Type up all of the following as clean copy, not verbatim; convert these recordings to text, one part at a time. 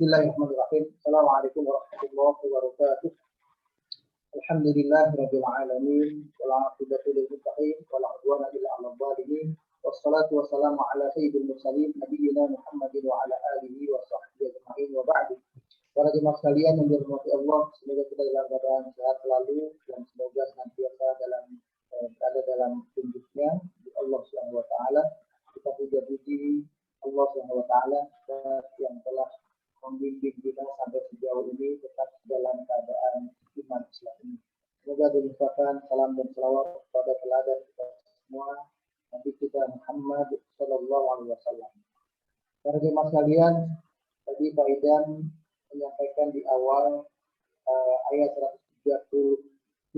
Bismillahirrahmanirrahim. Assalamualaikum warahmatullahi wabarakatuh. Alhamdulillahirabbil alamin wal 'aqibatu lil muttaqin wala 'udwana illa 'alal zalimin. Wassalatu wassalamu ala sayyidil mursalin nabiyyina Muhammadin wa ala alihi wa sahbihi ajma'in wa ba'du. Para jemaah sekalian yang dirahmati Allah, semoga kita dalam keadaan sehat selalu dan semoga senantiasa ada dalam tunjuknya di Allah Subhanahu wa taala. Kita puji Allah Subhanahu wa taala yang telah membimbing kita sampai sejauh ini tetap dalam keadaan iman Islam ini. Semoga dilimpahkan salam dan salawat kepada teladan kita semua Nabi kita Muhammad Sallallahu Alaihi Wasallam. Para jemaah sekalian, tadi Pak Idan menyampaikan di awal ayat 137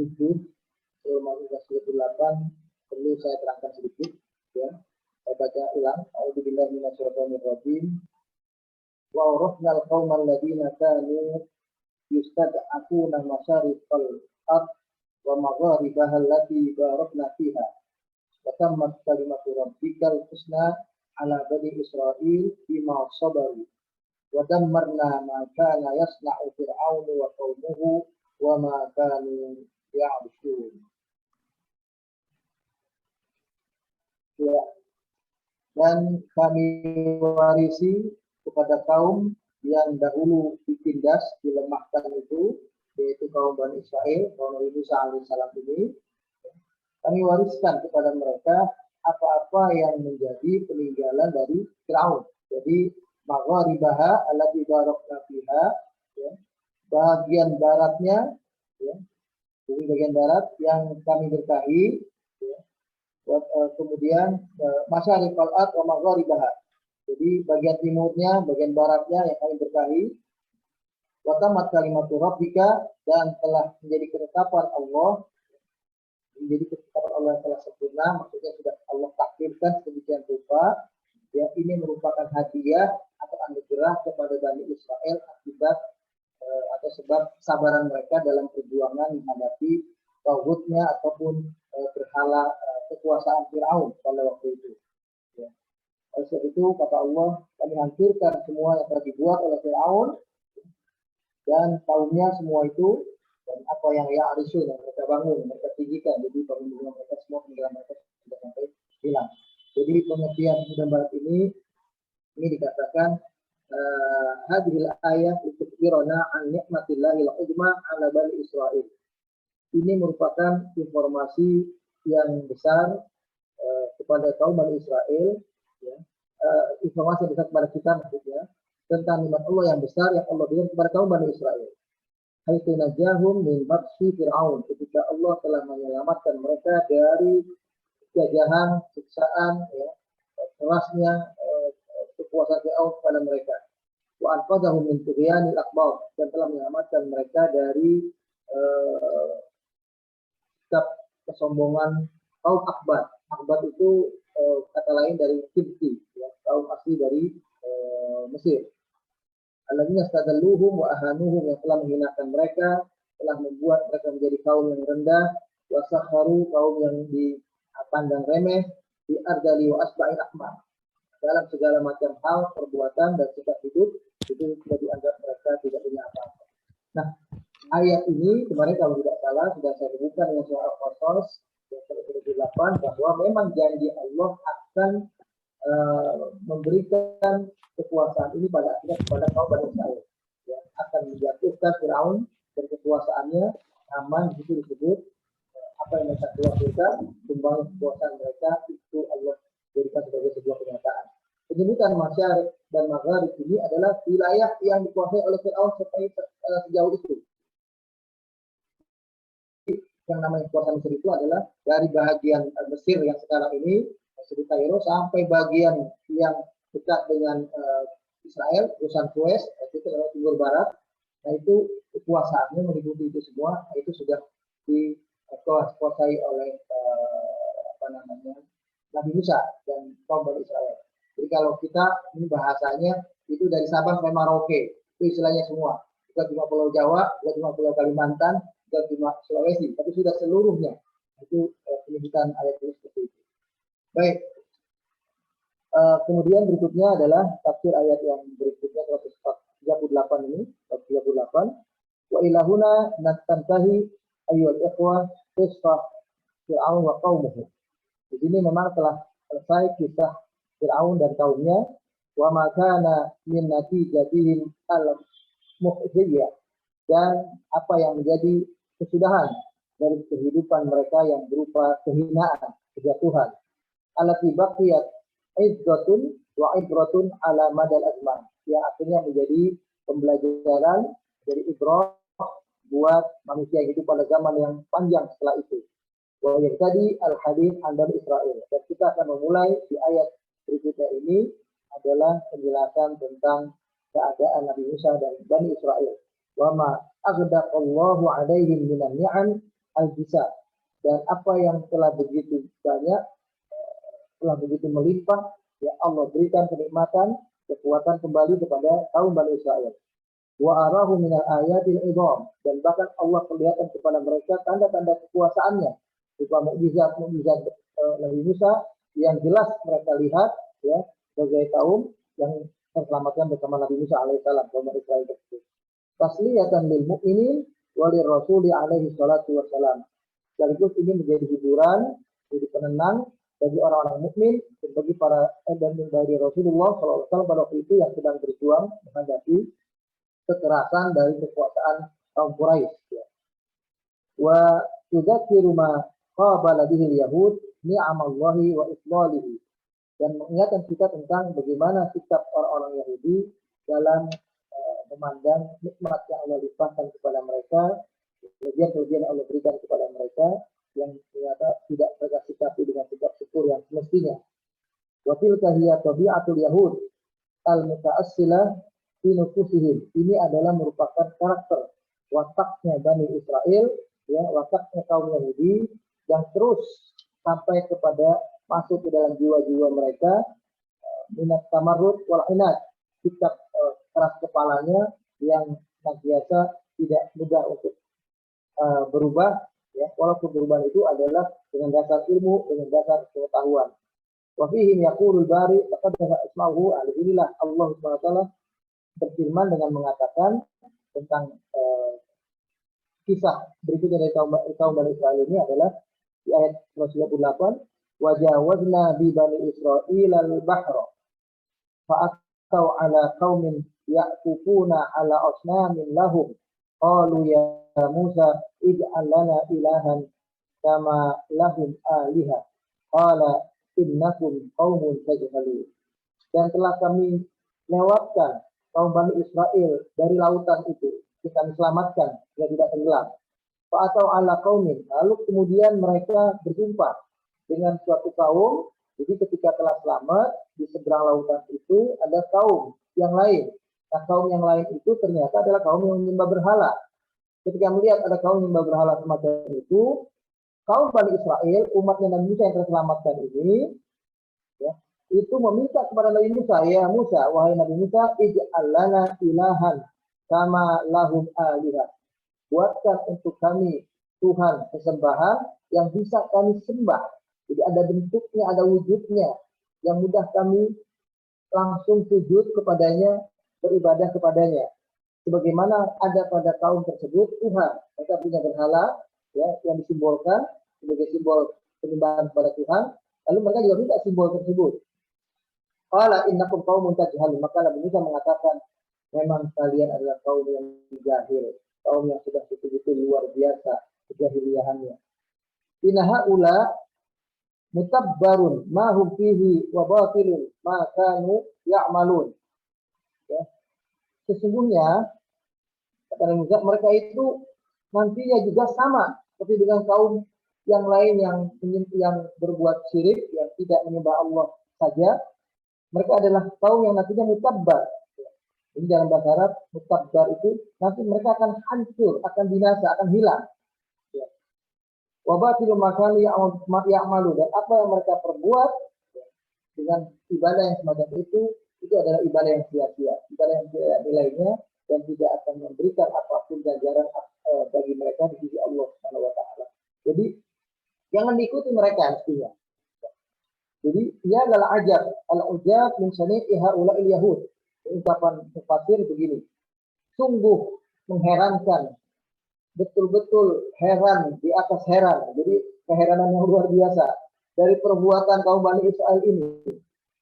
surah 8 perlu saya terangkan sedikit, ya. Saya baca ulang. A'udzubillahi minasyaitonirrajim. Wa awrasnal qaumal ladzina kanu yustad'afuna masyariqal ard wa magharibaha allati barakna fiha. Wa tammat kalimatu rabbikal husna ala bani Israil bima sabaru. Wa dammarna ma kana yasna'u fir'aunu wa qaumuhu wa ma kanu ya'rishun. Ya. Dan kami warisi kepada kaum yang dahulu ditindas, dilemahkan itu, yaitu kaum Bani Israel, kaum Nabi Musa alaihissalam ini. Kami wariskan kepada mereka apa-apa yang menjadi peninggalan dari Fir'aun. Jadi magharibaha allati barakna fiha, ya, bagian baratnya, ya, jadi bagian barat yang kami berkahi, ya, kemudian masyariqal ard wa magharibaha. Jadi bagian timurnya, bagian baratnya yang kami berkahi. Wa tammat kalimatu rabbika, dan telah menjadi ketetapan Allah, menjadi ketetapan Allah yang telah sempurna, maksudnya sudah Allah takdirkan sedemikian rupa. Ya, ini merupakan hadiah atau anugerah kepada Bani Israel akibat atau sebab kesabaran mereka dalam perjuangan menghadapi tauhidnya ataupun berhala kekuasaan Fir'aun pada waktu itu. Ya. Oleh sebab itu kata Allah, kami hancurkan semua yang telah dibuat oleh Fir'aun dan kaumnya semua itu, dan apa yang ya'rishun yang mereka bangun, mereka tinggikan. Jadi bangunan mereka semua peninggalan mereka sudah sampai hilang. Jadi pengertian sudah barat ini dikatakan hadhil ayat tukbirana an nikmatillahil uzma ala bani Israil. Ini merupakan informasi yang besar kepada kaum Bani Israel, ya. Informasi besar kepada kita maksudnya tentang nikmat Allah yang besar yang Allah berikan kepada kaum Bani Israel. Haitsu najahum min batsi Fir'aun, ketika Allah telah menyelamatkan mereka dari jajahan, siksaan, ya, kerasnya kekuasaan Fir'aun kepada mereka. Wa anqadhahum min tughyanil akbar, dan telah menyelamatkan mereka dari sikap kesombongan kaum Akbar. Akbar itu kata lain dari Kibti, ya, kaum asli dari Mesir. Alladzina stadalluhum wa ahanuhum, yang telah menghinakan mereka, telah membuat mereka menjadi kaum yang rendah, wa sakharu, kaum yang dipandang remeh, di ardali wa asba'il ahmar, dalam segala macam hal, perbuatan dan sikap hidup itu sudah dianggap mereka tidak punya apa-apa. Nah, ayat ini kemarin kalau tidak salah sudah saya sebutkan dengan surah Al-Qasas yang 38 bahwa memang janji Allah akan memberikan kekuasaan ini pada akhirnya kepada kaum Bani Israil, ya, akan menjatuhkan Fir'aun dan kekuasaannya. Aman itu disebut apa yang mereka khawatirkan, kembali kekuasaan mereka itu Allah berikan sebagai sebuah kenyataan. Penyebutan Masyariq dan Maghrib ini adalah wilayah yang dikuasai oleh Fir'aun sampai sejauh itu. Yang namanya kekuasaan Mesir itu adalah dari bagian Mesir yang sekarang ini disebut Kairo sampai bagian yang dekat dengan Israel, urusan Suez, itu adalah timur barat. Nah itu kekuasaannya meliputi itu semua, itu sudah dikuasai oleh Nabi Musa dan kaum Bani Israel. Jadi kalau kita ini bahasanya itu dari Sabang sampai Merauke, itu istilahnya semua. Bukan cuma Pulau Jawa, bukan cuma Pulau Kalimantan, bukan cuma Sulawesi, tapi sudah seluruhnya. Itu penyebutan ayat ini seperti itu. Baik. Kemudian berikutnya adalah tafsir ayat yang berikutnya 38 ini, bab 38. Wa ilahuna nastantahi ayyuhal ikhwah qissah Fir'aun wa qaumuhu. Di sini memang telah selesai kisah Fir'aun dan kaumnya. Wa ma kana min natijatihim al-mukhziyah, dan apa yang menjadi kesudahan dari kehidupan mereka yang berupa kehinaan, kejatuhan. Allati baqiyat izzatun wa ibratun ala madal azman, yang akhirnya menjadi pembelajaran dari ibrah buat manusia yang hidup pada zaman yang panjang setelah itu. Wa yang tadi al-hadits an Bani Israil. Dan kita akan memulai di ayat berikutnya ini adalah penjelasan tentang keadaan Nabi Musa dan Bani Israil. Wa ma aghdaqallahu alaihim minan ni'am al-jisa, dan apa yang telah begitu banyak, telah begitu melimpah, ya Allah berikan kenikmatan, kekuatan kembali kepada kaum Bani Israil. Wa arahu minal ayatil idham, dan bahkan Allah perlihatkan kepada mereka tanda-tanda kekuasaannya, berupa mukjizat Nabi Musa yang jelas mereka lihat, ya, sebagai kaum yang terselamatkan bersama Nabi Musa alaihissalam, kaum Israel tersebut. Tasliyatan lil mu'minin walir rasuli alaihi salatu wassalam. Sekaligus ini menjadi hiburan, menjadi penenang bagi orang-orang mukmin dan bagi para dan bagi Rasulullah SAW pada waktu itu yang sedang berjuang menghadapi kekerasan dari kekuasaan kaum Quraisy. Ya. Wa tudzakiru ma qabala bihi al-yahud ni'amallahi wa islalihi, dan mengingatkan kita tentang bagaimana sikap orang-orang Yahudi dalam memandang nikmat yang Allah limpahkan kepada mereka, kelebihan-kelebihan yang Allah berikan kepada mereka yang ternyata tidak mereka sikapi dengan sikap syukur yang semestinya. Wa tilka hiya tabi'atul yahud al-muta'assilah fi nufusihim. Ini adalah merupakan karakter wataknya Bani Israel, ya, wataknya kaum Yahudi yang terus sampai kepada masuk ke dalam jiwa-jiwa mereka, minat tamarrud wal inad, sikap keras kepalanya yang biasa tidak mudah untuk berubah, ya, walaupun perubahan itu adalah dengan dasar ilmu, dengan dasar pengetahuan. Wa fihim yaqulul bari laqad asma'uhu, alhamdulillah Allah Subhanahu wa taala berfirman dengan mengatakan tentang kisah berikutnya dari kaum Bani Israil ini adalah di ayat 38, wa jawazna bi Bani Israil al-bahra fa'atau ala qaumin ya'kufuna ala asnamin lahum qalu ya Musa ij'al lana ilahan kama lahum aliha qala innakum qaumun tajhalun. Dan telah kami lewatkan kaum Bani Israel dari lautan itu, kita selamatkan yang tidak tenggelam. Atau ala qaumin, lalu kemudian mereka berjumpa dengan suatu kaum. Jadi ketika telah selamat di seberang lautan itu ada kaum yang lain. Nah, kaum yang lain itu ternyata adalah kaum yang menyembah berhala. Ketika melihat ada kaum yang menyembah berhala semacam itu, kaum Bani Israel, umatnya Nabi Musa yang terselamatkan ini, ya, itu meminta kepada Nabi Musa, ya Musa, wahai Nabi Musa, ij'al lana ilahan kama lahum alihah. Buatkan untuk kami Tuhan sesembahan yang bisa kami sembah. Jadi ada bentuknya, ada wujudnya, yang mudah kami langsung sujud kepadanya, beribadah kepadanya. Sebagaimana ada pada kaum tersebut Tuhan, mereka punya berhala, ya, yang disimbolkan sebagai simbol penyembahan kepada Tuhan. Lalu mereka juga minta simbol tersebut. Qala innakum qaumun tajhalun, maka Nabi Musa mengatakan, memang kalian adalah kaum yang jahil, kaum yang sudah betul-betul luar biasa kejahiliahannya. Inna haula mutabbarun ma hum fihi wa batilun ma kanu ya'malun. Ya. Sesungguhnya kata Nabi Musa, mereka itu nantinya juga sama seperti dengan kaum yang lain yang berbuat syirik, yang tidak menyembah Allah saja. Mereka adalah kaum yang nantinya mutabbar. Jadi dalam bahasa Arab, mutabbar itu nanti mereka akan hancur, akan binasa, akan hilang. Wa batilu ma kanu ya'malu, dan apa yang mereka perbuat dengan ibadah yang semacam itu adalah ibadah yang sia-sia, ibadah yang tidak ada nilainya dan tidak akan memberikan apapun ganjaran bagi mereka di sisi Allah Subhanahu wa taala. Jadi jangan diikuti mereka mestinya. Jadi ia adalah ajab, al-ujab min sani'i haula'il yahud. Ungkapan mufassir begini, sungguh mengherankan, betul-betul heran di atas heran. Jadi keheranan yang luar biasa dari perbuatan kaum Bani Israel ini.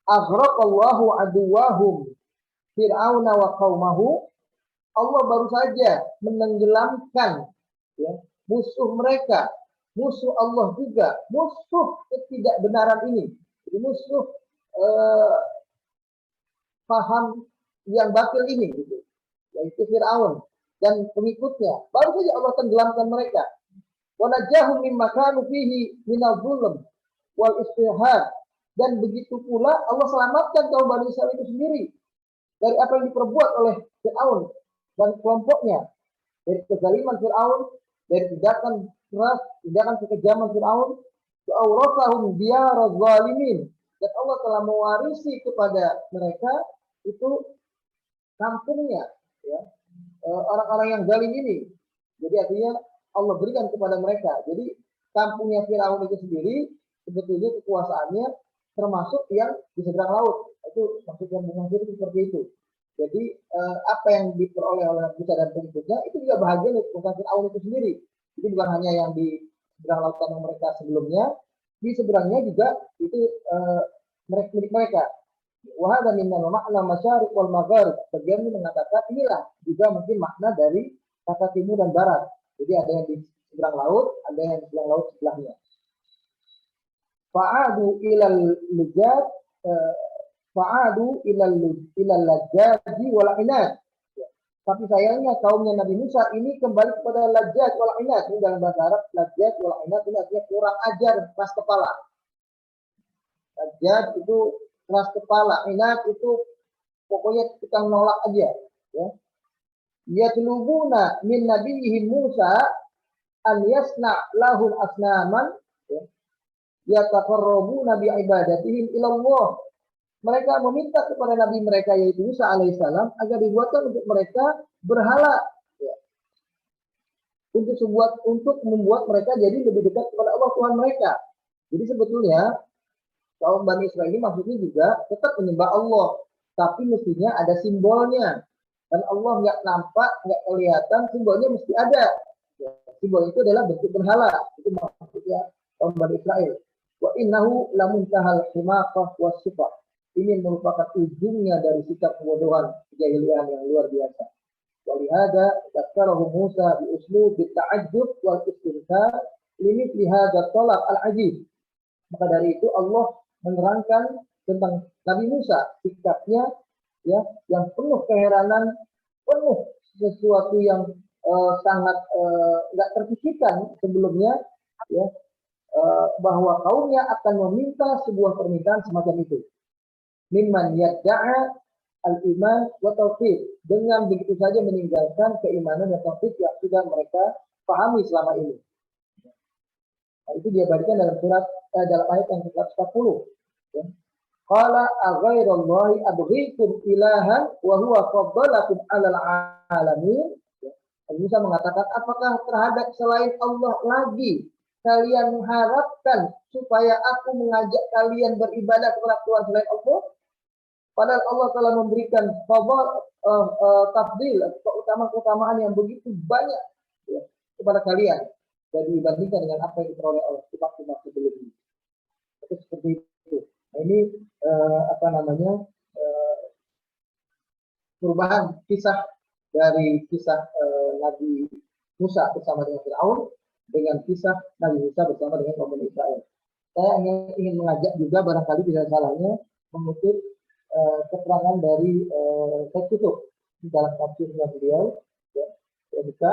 Aghraqallahu aduwahum Fir'auna wa qaumahu. Allah baru saja menenggelamkan ya, musuh mereka, musuh Allah juga, musuh ketidakbenaran ini. Jadi musuh paham yang batil ini, gitu, yaitu Fir'aun dan pengikutnya. Baru saja Allah tenggelamkan mereka. Wa najahum mimma kanu fihi minal zulm wal istihad. Dan begitu pula Allah selamatkan kaum Bani Israil itu sendiri dari apa yang diperbuat oleh Fir'aun dan kelompoknya, dari kezaliman Fir'aun, dari tindakan keras, tindakan kekejaman Fir'aun. Wa'awrasahum diyara zalimin. Dan Allah telah mewarisi kepada mereka itu kampungnya, ya, orang-orang yang zalim ini. Jadi artinya Allah berikan kepada mereka. Jadi kampungnya Fir'aun itu sendiri sebetulnya kekuasaannya termasuk yang di seberang laut. Itu maksudnya bukan seperti itu. Jadi apa yang diperoleh oleh Musa dan pengikutnya itu juga bahagian dari kekuasaan Fir'aun itu sendiri. Jadi bukan hanya yang di seberang lautan yang mereka sebelumnya, di seberangnya juga itu milik mereka. Wahada minal makna masyariq wal maghrib. Bagian ini mengatakan inilah juga mungkin makna dari kata timur dan barat. Jadi ada yang di seberang laut, ada yang di seberang laut sebelahnya. Fa'adu ilal lujad, fa'adu ilal lajjadi wal inad. Tapi sayangnya kaumnya Nabi Musa ini kembali kepada lajjad wal inad. Ini dalam bahasa Arab lajjad wal inad ini artinya kurang ajar, keras kepala. Lajjad itu keras kepala, inad itu pokoknya kita nolak aja, ya. Yatlubuna min nabiyihim Musa an yasna lahum asnaman, ya. Yataqarrabuna bi ibadatihim ila Allah. Mereka meminta kepada nabi mereka yaitu Musa alaihissalam agar dibuatkan untuk mereka berhala, ya. Untuk membuat mereka jadi lebih dekat kepada Allah Tuhan mereka. Jadi sebetulnya kaum Bani Israil ini maksudnya juga tetap menyembah Allah, tapi mestinya ada simbolnya. Dan Allah nggak nampak, nggak kelihatan, simbolnya mesti ada. Simbol itu adalah bentuk berhala. Itu maksudnya kaum Bani Israil. Wa innahu lamuntahal himaqah was-sifah. Ini merupakan ujungnya dari sikap kebodohan kejahilian yang luar biasa. Walihada dzakarahu Musa bi uslub ta'ajjub wal istinqar limithli hadha talab al-ajib. Maka dari itu Allah menerangkan tentang Nabi Musa, sikapnya ya yang penuh keheranan, penuh sesuatu yang sangat nggak terpikirkan sebelumnya, ya, bahwa kaumnya akan meminta sebuah permintaan semacam itu. Mimman yadda'a al-iman wa tauhid, dengan begitu saja meninggalkan keimanan dan tauhid yang sudah mereka pahami selama ini. Nah, itu dia berikan dalam surat dalam ayat yang ke-140. Ya. Qala aghairallahi abghikum ilahan wa huwa faddalakum 'alal 'alamin. Ya. Musa mengatakan, apakah terhadap selain Allah lagi kalian mengharapkan supaya aku mengajak kalian beribadah kepada Tuhan selain Allah? Padahal Allah telah memberikan tafdil, keutamaan yang begitu banyak, ya, kepada kalian dan dibandingkan dengan apa yang diperoleh oleh umat-umat sebelumnya. Itu seperti itu. Nah, ini perubahan kisah dari kisah Nabi Musa bersama dengan Fir'aun dengan kisah Nabi Musa bersama dengan kaum Israel. Saya ingin mengajak juga barangkali tidak salahnya mengutip keterangan dari saya tutup di dalam tafsirnya beliau, ya, saya buka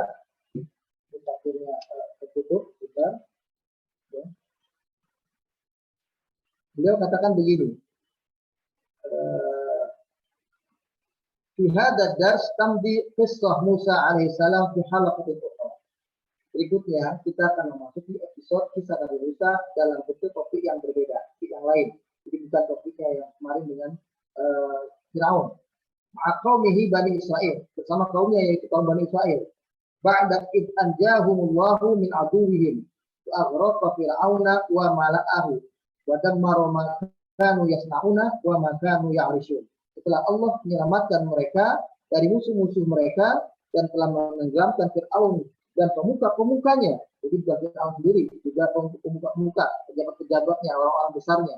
di tafsirnya tertutup kita, ya. Beliau katakan begini, fi hadha dars tamdi qissah Musa alaihissalam fi halaqatin ukhra. Berikutnya kita akan memasuki episode kisah Nabi Musa dalam bentuk topik yang berbeda, topik yang lain. Jadi bukan topiknya yang kemarin dengan Fir'aun. Ma'aqawmihi Bani Israel, bersama kaumnya yaitu kaum Bani Israel. Ba'da id anjahumullahu min aduwihim wa aghraqa fir'auna wa mala'ahu wa dammara ma kanu yasna'una wa ma kanu ya'rishun. Setelah Allah menyelamatkan mereka dari musuh-musuh mereka dan telah menenggelamkan Fir'aun dan pemuka-pemukanya. Jadi bukan Fir'aun sendiri, juga pemuka-pemuka, pejabat-pejabatnya, orang-orang besarnya.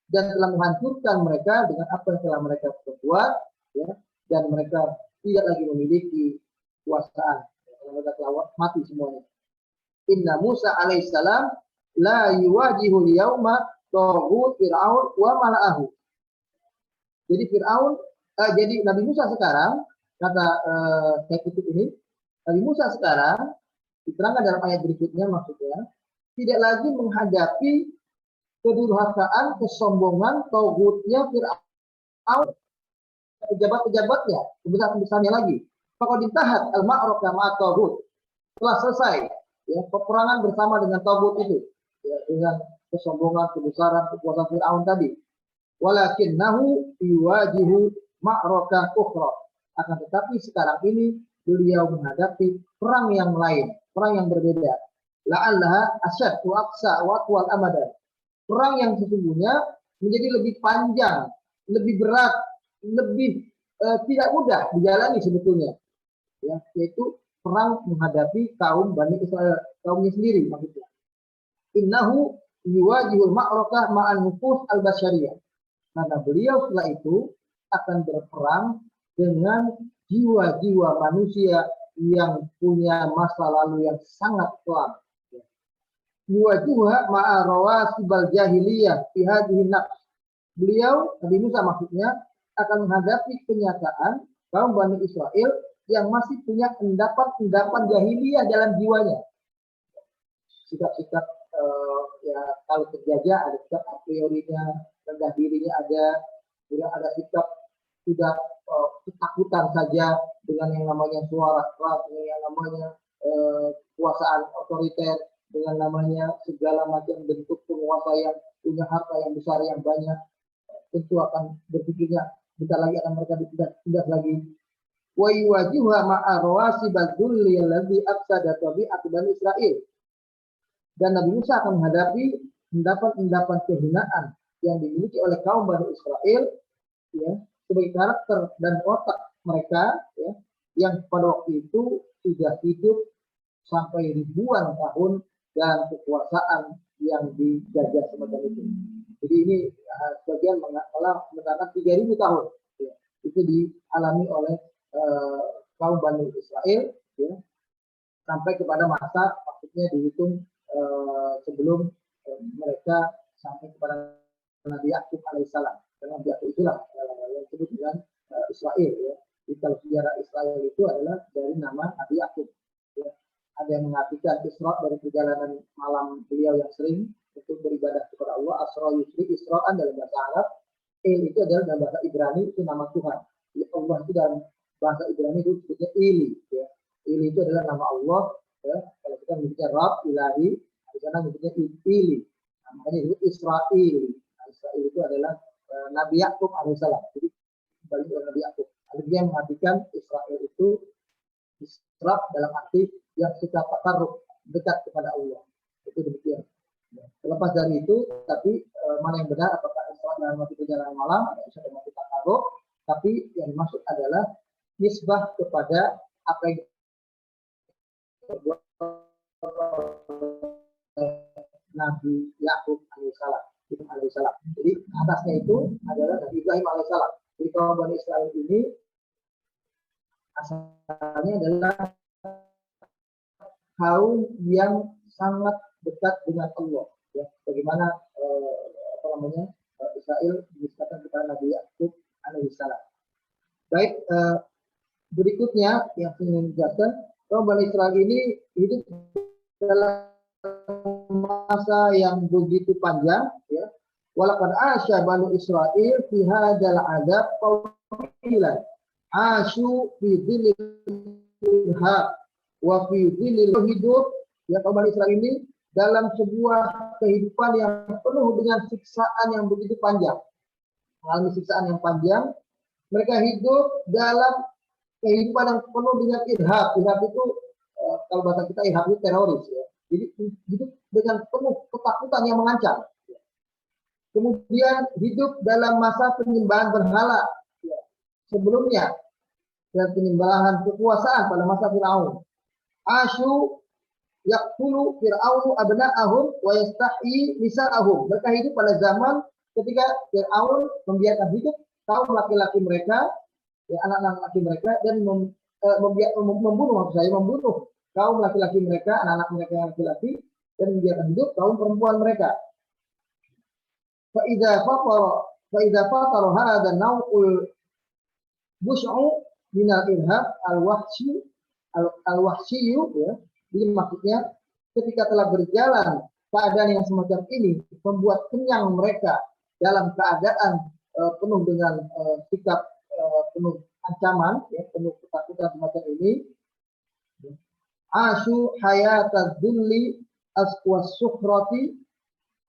Dan telah menghancurkan mereka dengan apa yang telah mereka perbuat, ya, dan mereka tidak lagi memiliki kekuasaan. Mereka telah mati semuanya. Inna Musa alaihissalam la yuwajihul yauma taghut Fir'aun wa mala'ahu. Jadi jadi Nabi Musa sekarang, kata saya kutip ini, Nabi Musa sekarang diterangkan dalam ayat berikutnya, maksudnya tidak lagi menghadapi kedurhakaan, kesombongan, taghutnya Fir'aun, pejabat-pejabatnya, pembesar-pembesarnya lagi. Faqad intahat al-ma'rakah ma'a taghut. Telah selesai ya, peperangan bersama dengan taghut itu, ya, dengan kesombongan, kebesaran, kekuasaan Fir'aun tadi. Walakinnahu yuwajihu ma'rakah ukhra. Akan tetapi sekarang ini beliau menghadapi perang yang lain, perang yang berbeda. La'allaha asyad wa aqsa wa atwal amadan. Perang yang sesungguhnya menjadi lebih panjang, lebih berat, lebih tidak mudah dijalani sebetulnya. Ya, yaitu perang menghadapi kaum Bani Israel, kaumnya sendiri maksudnya. Innahu yuwajihul ma'rakah ma'an nufus al-basyariyah. Karena beliau setelah itu akan berperang dengan jiwa-jiwa manusia yang punya masa lalu yang sangat kelam. Yuwajuha ma'a rawasibal jahiliyah fi hadhihi nafs. Beliau, Nabi Musa maksudnya, akan menghadapi kenyataan kaum Bani Israel yang masih punya endapan-endapan jahiliyah dalam jiwanya. Sikap-sikap ya kalau terjajah ada sikap a priorinya, rendah dirinya ada, kemudian ada sikap sudah ketakutan saja dengan yang namanya suara keras, dengan yang namanya kekuasaan otoriter, dengan namanya segala macam bentuk penguasa yang punya harta yang besar yang banyak, tentu akan berpikirnya bentar lagi akan mereka ditindas lagi. Wa yuwajiha ma'a rawasibal dhulli alladhi afsada tabi'at Bani Israil. Dan Nabi Musa akan menghadapi endapan-endapan kehinaan yang dimiliki oleh kaum Bani Israel, ya, sebagai karakter dan otak mereka, ya, yang pada waktu itu sudah hidup sampai ribuan tahun dan kekuasaan yang dijajah semacam itu. Jadi ini sebagian malah mengatakan 3.000 tahun, ya, itu dialami oleh kaum Bani Israel, ya, sampai kepada masa maksudnya dihitung sebelum mereka sampai kepada Nabi Yakub alaihissalam. Karena Nabi Yakub itulah yang disebut dengan Israel. Ya. Jadi kalau sejarah Israel itu adalah dari nama Nabi Yakub. Ya. Ada yang mengartikan Isra dari perjalanan malam beliau yang sering untuk beribadah kepada Allah. Asra yusri, Isra'an dalam bahasa Arab. Itu adalah dalam bahasa Ibrani, itu nama Tuhan. Ya, Allah itu dalam bahasa Ibrani itu disebutnya Ili. Ya. Ili itu adalah nama Allah. Ya. Kalau kita menyebutnya Rab, Ilahi, di sana menyebutnya Ili. Nah, makanya disebut Israel. Nah, Israel itu adalah Nabi Yakub alaihissalam. Jadi balik dari Nabi Yakub. Ada dia yang mengartikan Israel itu Isra dalam arti yang suka takarrub, dekat kepada Allah. Itu demikian. Ya. Terlepas dari itu, tapi mana yang benar, apakah Isra dalam arti perjalanan malam atau Isra dalam arti takarrub? Tapi yang dimaksud adalah nisbah kepada apa yang Nabi Yakub alaihissalam. Jadi atasnya itu adalah Nabi Ibrahim alaihissalam. Jadi kaum Bani Israel ini asalnya adalah kaum yang sangat dekat dengan Allah. Ya, bagaimana Israel disebutkan kepada Nabi Yakub alaihissalam. Baik, berikutnya yang ingin dijelaskan, kaum Bani Israel ini hidup dalam masa yang begitu panjang, ya. Walaqad asya Bani Israil fi hadzal adab qawlan asyu fi dhillilha wa fi dhillil hidup, ya, kaum Bani Israil ini dalam sebuah kehidupan yang penuh dengan siksaan yang begitu panjang, mengalami siksaan yang panjang. Mereka hidup dalam kehidupan yang penuh dengan irhab. Irhab itu kalau bahasa kita irhab itu teroris, ya. Jadi hidup dengan penuh ketakutan yang mengancam. Kemudian hidup dalam masa penyembahan berhala. Ya. Sebelumnya dan penyembelahan kekuasaan pada masa Firaun. Asyu yaqtulu Fir'aunu abna'ahum wa yastahyi nisa'ahum. Mereka hidup pada zaman ketika Fir'aun membiarkan hidup kaum laki-laki mereka, ya, anak-anak laki mereka, dan membunuh kaum laki-laki mereka, anak-anak mereka yang laki-laki, dan membiarkan hidup kaum perempuan mereka. Fa'idha fatara hadha naw'ul bus'u minal irhab al-wahsyiyu, ya. Jadi maksudnya ketika telah berjalan keadaan yang semacam ini membuat kenyang mereka dalam keadaan penuh dengan sikap penuh ancaman, ya, penuh ketakutan semacam ini. Asyu hayatad dzulli aswas sukhrati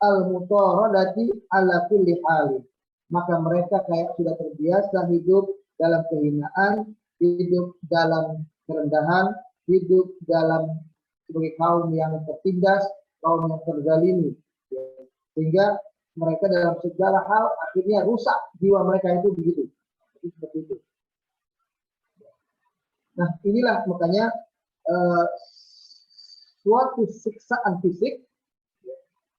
al-mutaradati ala kulli hali. Maka mereka kayak sudah terbiasa hidup dalam kehinaan, hidup dalam kerendahan, hidup dalam sebagai kaum yang tertindas, kaum yang terzalimi, ya. Sehingga mereka dalam segala hal akhirnya rusak jiwa mereka itu begitu. Seperti itu. Nah, inilah makanya suatu siksaan fisik, ya,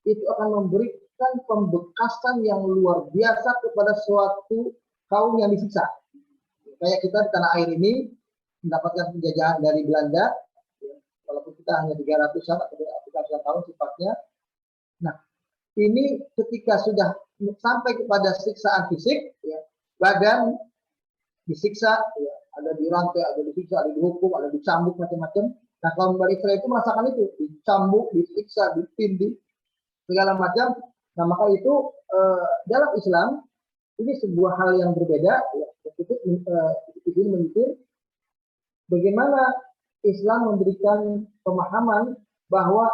itu akan memberikan pembekasan yang luar biasa kepada suatu kaum yang disiksa. Kayak kita di tanah air ini mendapatkan penjajahan dari Belanda, ya, walaupun kita hanya 300-an atau 300 tahun sifatnya. Nah, ini ketika sudah sampai kepada siksaan fisik, ya, badan disiksa, ya, ada dirantai, ada disiksa, ada dihukum, ada dicambuk, macam-macam. Nah, kaum Bani Israil itu merasakan itu, dicambuk, disiksa, ditindih, segala macam. Nah, maka itu dalam Islam ini sebuah hal yang berbeda, ya. Ini menunjukkan bagaimana Islam memberikan pemahaman bahwa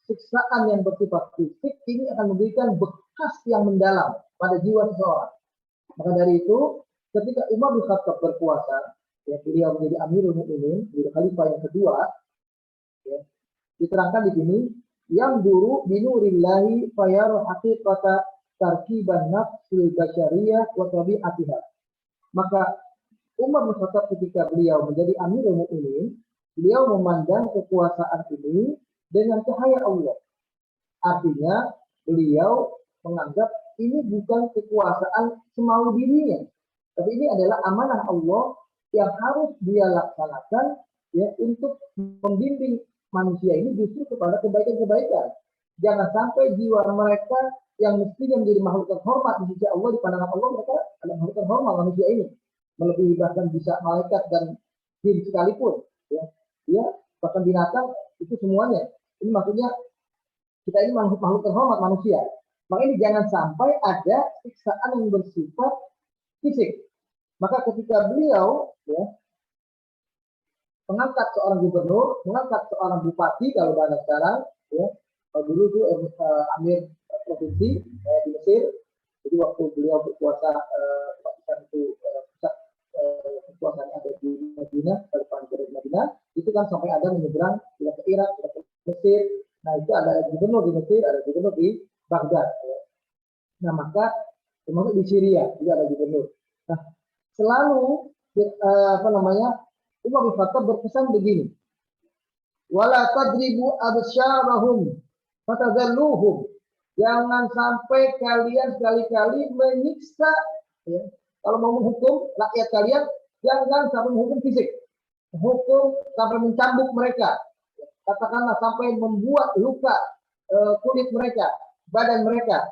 siksaan yang bersifat fisik ini akan memberikan bekas yang mendalam pada jiwa seseorang. Maka dari itu, ketika Umar bin Khattab berkuasa, ya, beliau menjadi Amirul Mukminin, menjadi khalifah yang kedua, ya, diterangkan di sini, yang duru binurillahi fayaru haqiqata tarkiban nafsil basyariyah wa tabi'atiha. Maka Umar bin Khattab ketika beliau menjadi Amirul Mukminin, beliau memandang kekuasaan ini dengan cahaya Allah. Artinya beliau menganggap ini bukan kekuasaan semau dirinya, tapi ini adalah amanah Allah yang harus dia laksanakan, ya, untuk membimbing manusia ini justru kepada kebaikan-kebaikan. Jangan sampai jiwa mereka yang mestinya menjadi makhluk terhormat di sisi Allah, di pandangan Allah mereka adalah makhluk terhormat manusia ini, melebihi bahkan bisa malaikat dan jin sekalipun, ya, bahkan binatang itu semuanya. Ini maksudnya kita ini makhluk terhormat manusia. Maka ini jangan sampai ada siksaan yang bersifat fisik. Maka ketika beliau, ya, mengangkat seorang gubernur, mengangkat seorang bupati kalau bahasa sekarang, ya, dulu itu Amir provinsi di Mesir. Jadi waktu beliau berkuasa, pusat kekuasaan ada di Madinah, dari Madinah, itu kan sampai ada menyeberang ke Irak, ke Mesir. Nah, itu ada gubernur di Mesir, ada gubernur di Baghdad. Ya. Nah, maka termasuk di Syria juga ada gubernur. Nah, selalu Umar bin Khattab berpesan begini, wala tadribu absyarahum fatadalluhum. Jangan sampai kalian sekali-kali menyiksa, ya. Kalau mau menghukum rakyat kalian, jangan sampai menghukum fisik, hukum sampai mencambuk mereka, katakanlah sampai membuat luka kulit mereka, badan mereka,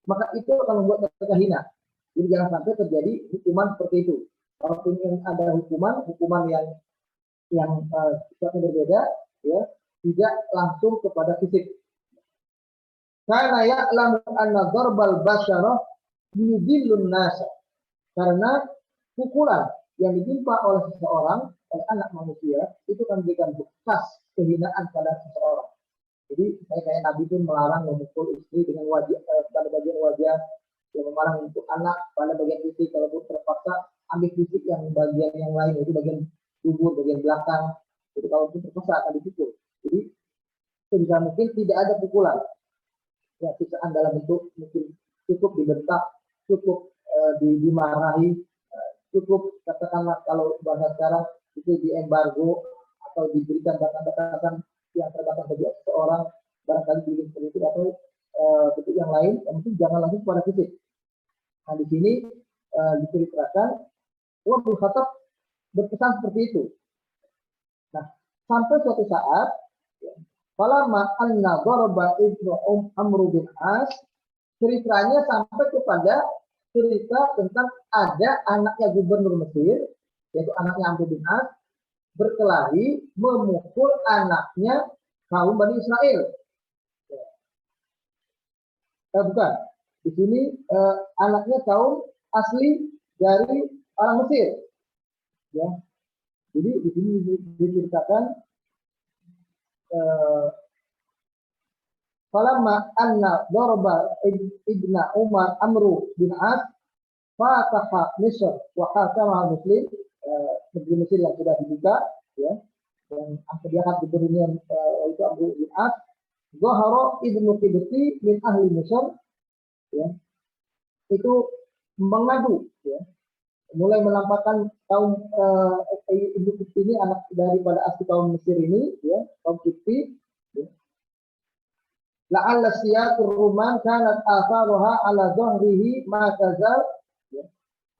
maka itu akan membuat mereka hina. Jadi jangan sampai terjadi hukuman seperti itu. Kalaupun ada hukuman yang berbeda, ya, tidak langsung kepada fisik. Karena ya'lamu anna dharbal basyarah yudillun nasa. Karena pukulan yang ditimpa oleh seseorang, oleh anak manusia, itu akan memberikan bekas kehinaan pada seseorang. Jadi kayak Nabi pun melarang memukul istri dengan wajah pada bagian wajah, yang melarang untuk anak pada bagian fisik. Kalaupun terpaksa ambil fisik yang bagian yang lain, itu bagian tubuh, bagian belakang. Jadi kalaupun terpaksa akan dipukul. Jadi sebisa mungkin tidak ada pukulan. Ya, siksaan dalam bentuk mungkin cukup dibentak, cukup dimarahi, cukup katakanlah kalau bahasa sekarang itu diembargo atau diberikan batasan-batasan yang terbatas bagi seseorang, barangkali pilih seperti itu atau bentuk yang lain, yang penting jangan langsung kepada fisik. Nah di sini diceritakan Umar bin Khattab berpesan seperti itu. Nah sampai suatu saat, falamma anna daraba ibnu Amr bin As, ceritanya sampai kepada cerita tentang ada anaknya gubernur Mesir, yaitu anaknya Amr bin As, berkelahi memukul anaknya kaum Bani Israel. Bukan, di sini anaknya kaum asli dari orang Mesir. Ya, jadi di sini diceritakan falamma anna darba ibna Umar Amru bin As fataha Misr wa hakama Muslim, negeri Mesir yang sudah dibuka, ya, dan dia gubernurnya itu Amru bin As. Zahara ibnu Qibti min ahli Misr, ya, itu mengadu, ya, mulai menampakkan kaum ibnu Qibti ini anak daripada asli kaum Mesir ini, ya, kaum Qibti. Ya. La'alla siyatur ruman kanat atharuha ala zahrihi ma kazal, ya.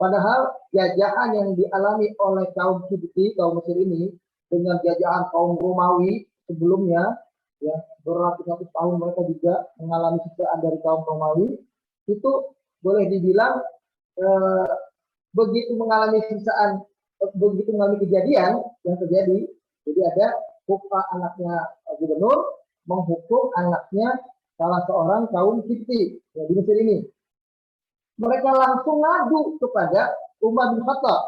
Padahal jajahan yang dialami oleh kaum Qibti, kaum Mesir ini, dengan jajahan kaum Romawi sebelumnya, ya, beratus-ratus tahun mereka juga mengalami siksaan dari kaum Romawi, itu boleh dibilang begitu mengalami siksaan, begitu mengalami kejadian yang terjadi, jadi ada hukum anaknya gubernur menghukum anaknya salah seorang kaum Qibti, ya, di Mesir ini. Mereka langsung ngadu kepada Umar bin Khattab,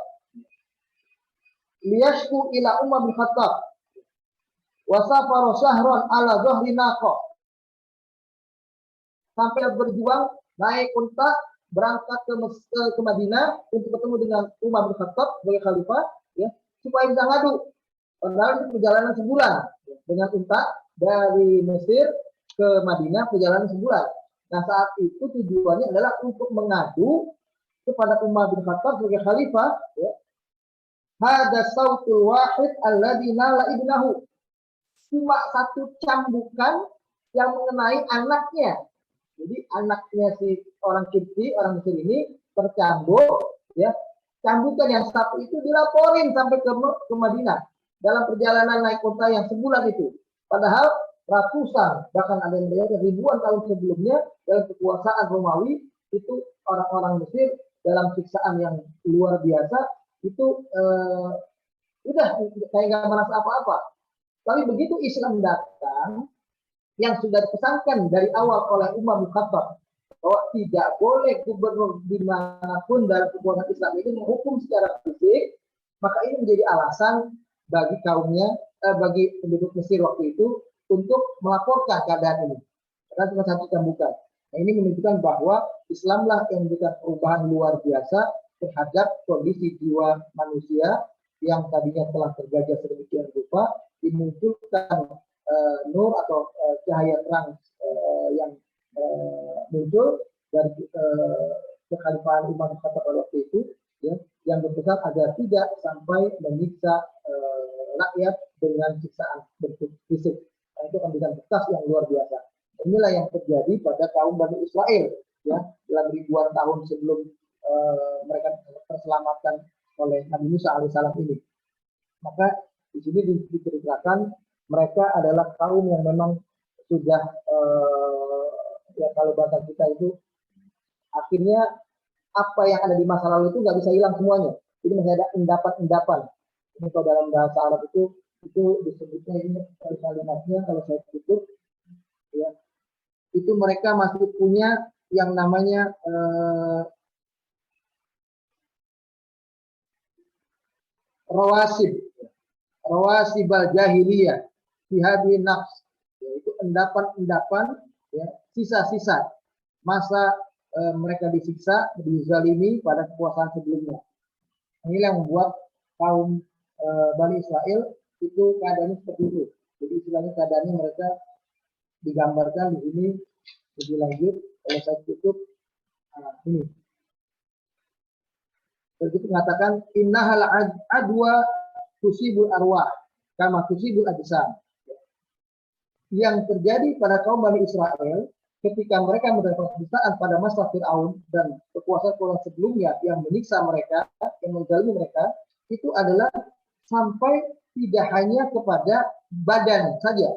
liyashku ila Umar bin Khattab wasafaro syahron ala zahri naqah, sampai berjuang naik unta berangkat ke Madinah untuk bertemu dengan Umar bin Khattab sebagai khalifah, ya, supaya bisa ngadu. Padahal itu perjalanan sebulan, ya, dengan unta dari Mesir ke Madinah perjalanan sebulan. Nah saat itu tujuannya adalah untuk mengadu kepada Umar bin Khattab sebagai khalifah, ya, hada sautul wahid alladzi nala ibnahu, cuma satu cambukan yang mengenai anaknya. Jadi anaknya si orang Qibti, orang Mesir ini tercambuk, ya. Cambukan yang satu itu dilaporin sampai ke Madinah dalam perjalanan naik unta yang sebulan itu. Padahal ratusan, bahkan ada yang ribuan tahun sebelumnya dalam kekuasaan Romawi itu orang-orang Mesir dalam siksaan yang luar biasa itu udah kayak nggak merasa apa-apa. Tapi begitu Islam datang, yang sudah dipesankan dari awal oleh Umar bin Khattab bahwa tidak boleh gubernur dimanapun dalam kekuasaan Islam ini menghukum secara fisik, maka ini menjadi alasan bagi kaumnya, bagi penduduk Mesir waktu itu untuk melaporkan keadaan ini. Karena cuma satu cambukan. Nah, ini menunjukkan bahwa Islamlah yang memberikan perubahan luar biasa terhadap kondisi jiwa manusia yang tadinya telah terjajah sedemikian rupa, dimunculkan nur atau cahaya terang yang muncul dari kekhalifahan Umar bin Khattab pada waktu itu, ya, yang berpesan agar tidak sampai menyiksa rakyat dengan siksaan bentuk fisik. Nah, itu akan memberikan bekas yang luar biasa. Inilah yang terjadi pada kaum Bani Israel, ya, dalam ribuan tahun sebelum mereka terselamatkan oleh Nabi Musa alaihissalam ini. Maka di sini diceritakan mereka adalah kaum yang memang sudah ya kalau bahasa kita itu akhirnya apa yang ada di masa lalu itu nggak bisa hilang semuanya. Jadi masih ada endapan-endapan. Ini kalau dalam bahasa Arab itu disebutnya ini kalimatnya kalau saya tutup, ya, itu mereka masih punya yang namanya rawasibal jahiliyah bihadi nafs, yaitu endapan-endapan, ya, sisa-sisa masa mereka disiksa, dizalimi pada kekuasaan sebelumnya. Ini yang membuat kaum Bani Israel itu keadaannya seperti itu. Jadi istilahnya keadaannya mereka digambarkan di sini lebih lanjut. Kalau saya tutup, ini Begitu mengatakan innahal adwa tusibul arwah kama tusibul ajsam. Yang terjadi pada kaum Bani Israel ketika mereka mendapat siksaan pada masa Fir'aun dan kekuasaan sebelumnya yang menyiksa mereka, yang menzalimi mereka, itu adalah sampai tidak hanya kepada badan saja.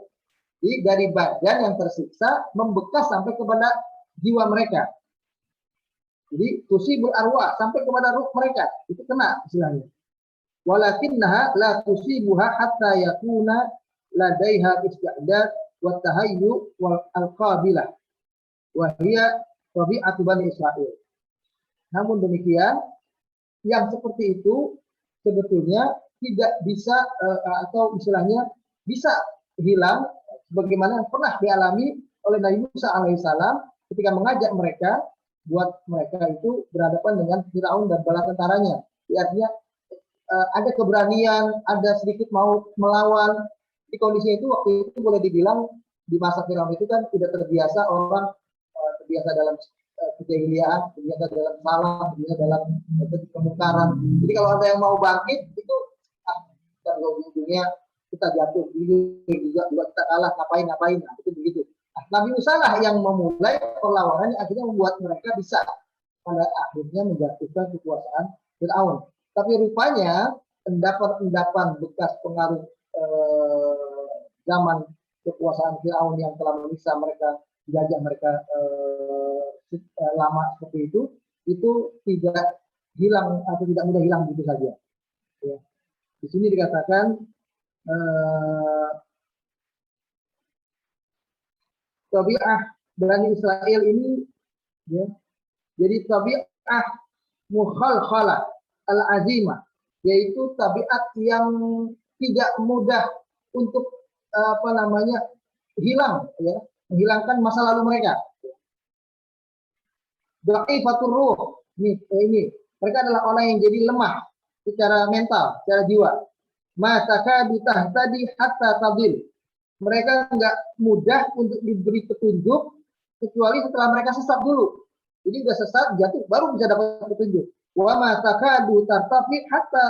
Jadi dari badan yang tersiksa membekas sampai kepada jiwa mereka. Jadi tusibul arwah sampai kepada ruh mereka itu kena istilahnya. Walakinnaha la tusibuha hatta yakuna ladaiha istidad wa tahayyu wal alqabilah wa hiya tabi'atu Bani Israil. Namun demikian yang seperti itu sebetulnya tidak bisa atau istilahnya bisa hilang sebagaimana yang pernah dialami oleh Nabi Musa alaihissalam ketika mengajak mereka buat mereka itu berhadapan dengan Firaun dan bala tentaranya. Artinya ada keberanian, ada sedikit mau melawan. Di kondisi itu waktu itu boleh dibilang di masa Firaun itu kan tidak terbiasa orang terbiasa dalam kejahiliaan, terbiasa dalam salah, terbiasa dalam kemungkaran. Jadi kalau ada yang mau bangkit itu kita ujungnya kita jatuh juga kita kalah ngapain nah, itu begitu. Nabi Musa lah yang memulai perlawanan yang akhirnya membuat mereka bisa pada akhirnya menjatuhkan kekuasaan Fir'aun. Tapi rupanya endapan-endapan bekas pengaruh zaman kekuasaan Fir'aun yang telah menyiksa mereka, menjajah mereka lama seperti itu tidak hilang atau tidak mudah hilang begitu saja. Ya. Di sini dikatakan tabi'ah Bani Israel ini ya, jadi tabi'ah mukhalkhalah al-azimah, yaitu tabiat yang tidak mudah untuk hilang ya, menghilangkan masa lalu mereka. Dha'ifatur ruh ini mereka adalah orang yang jadi lemah secara mental, secara jiwa. Ma takadu tahtadi hatta tadil. Mereka nggak mudah untuk diberi petunjuk kecuali setelah mereka sesat dulu. Jadi udah sesat jatuh baru bisa dapat petunjuk. Wa ma takadu tartafi hatta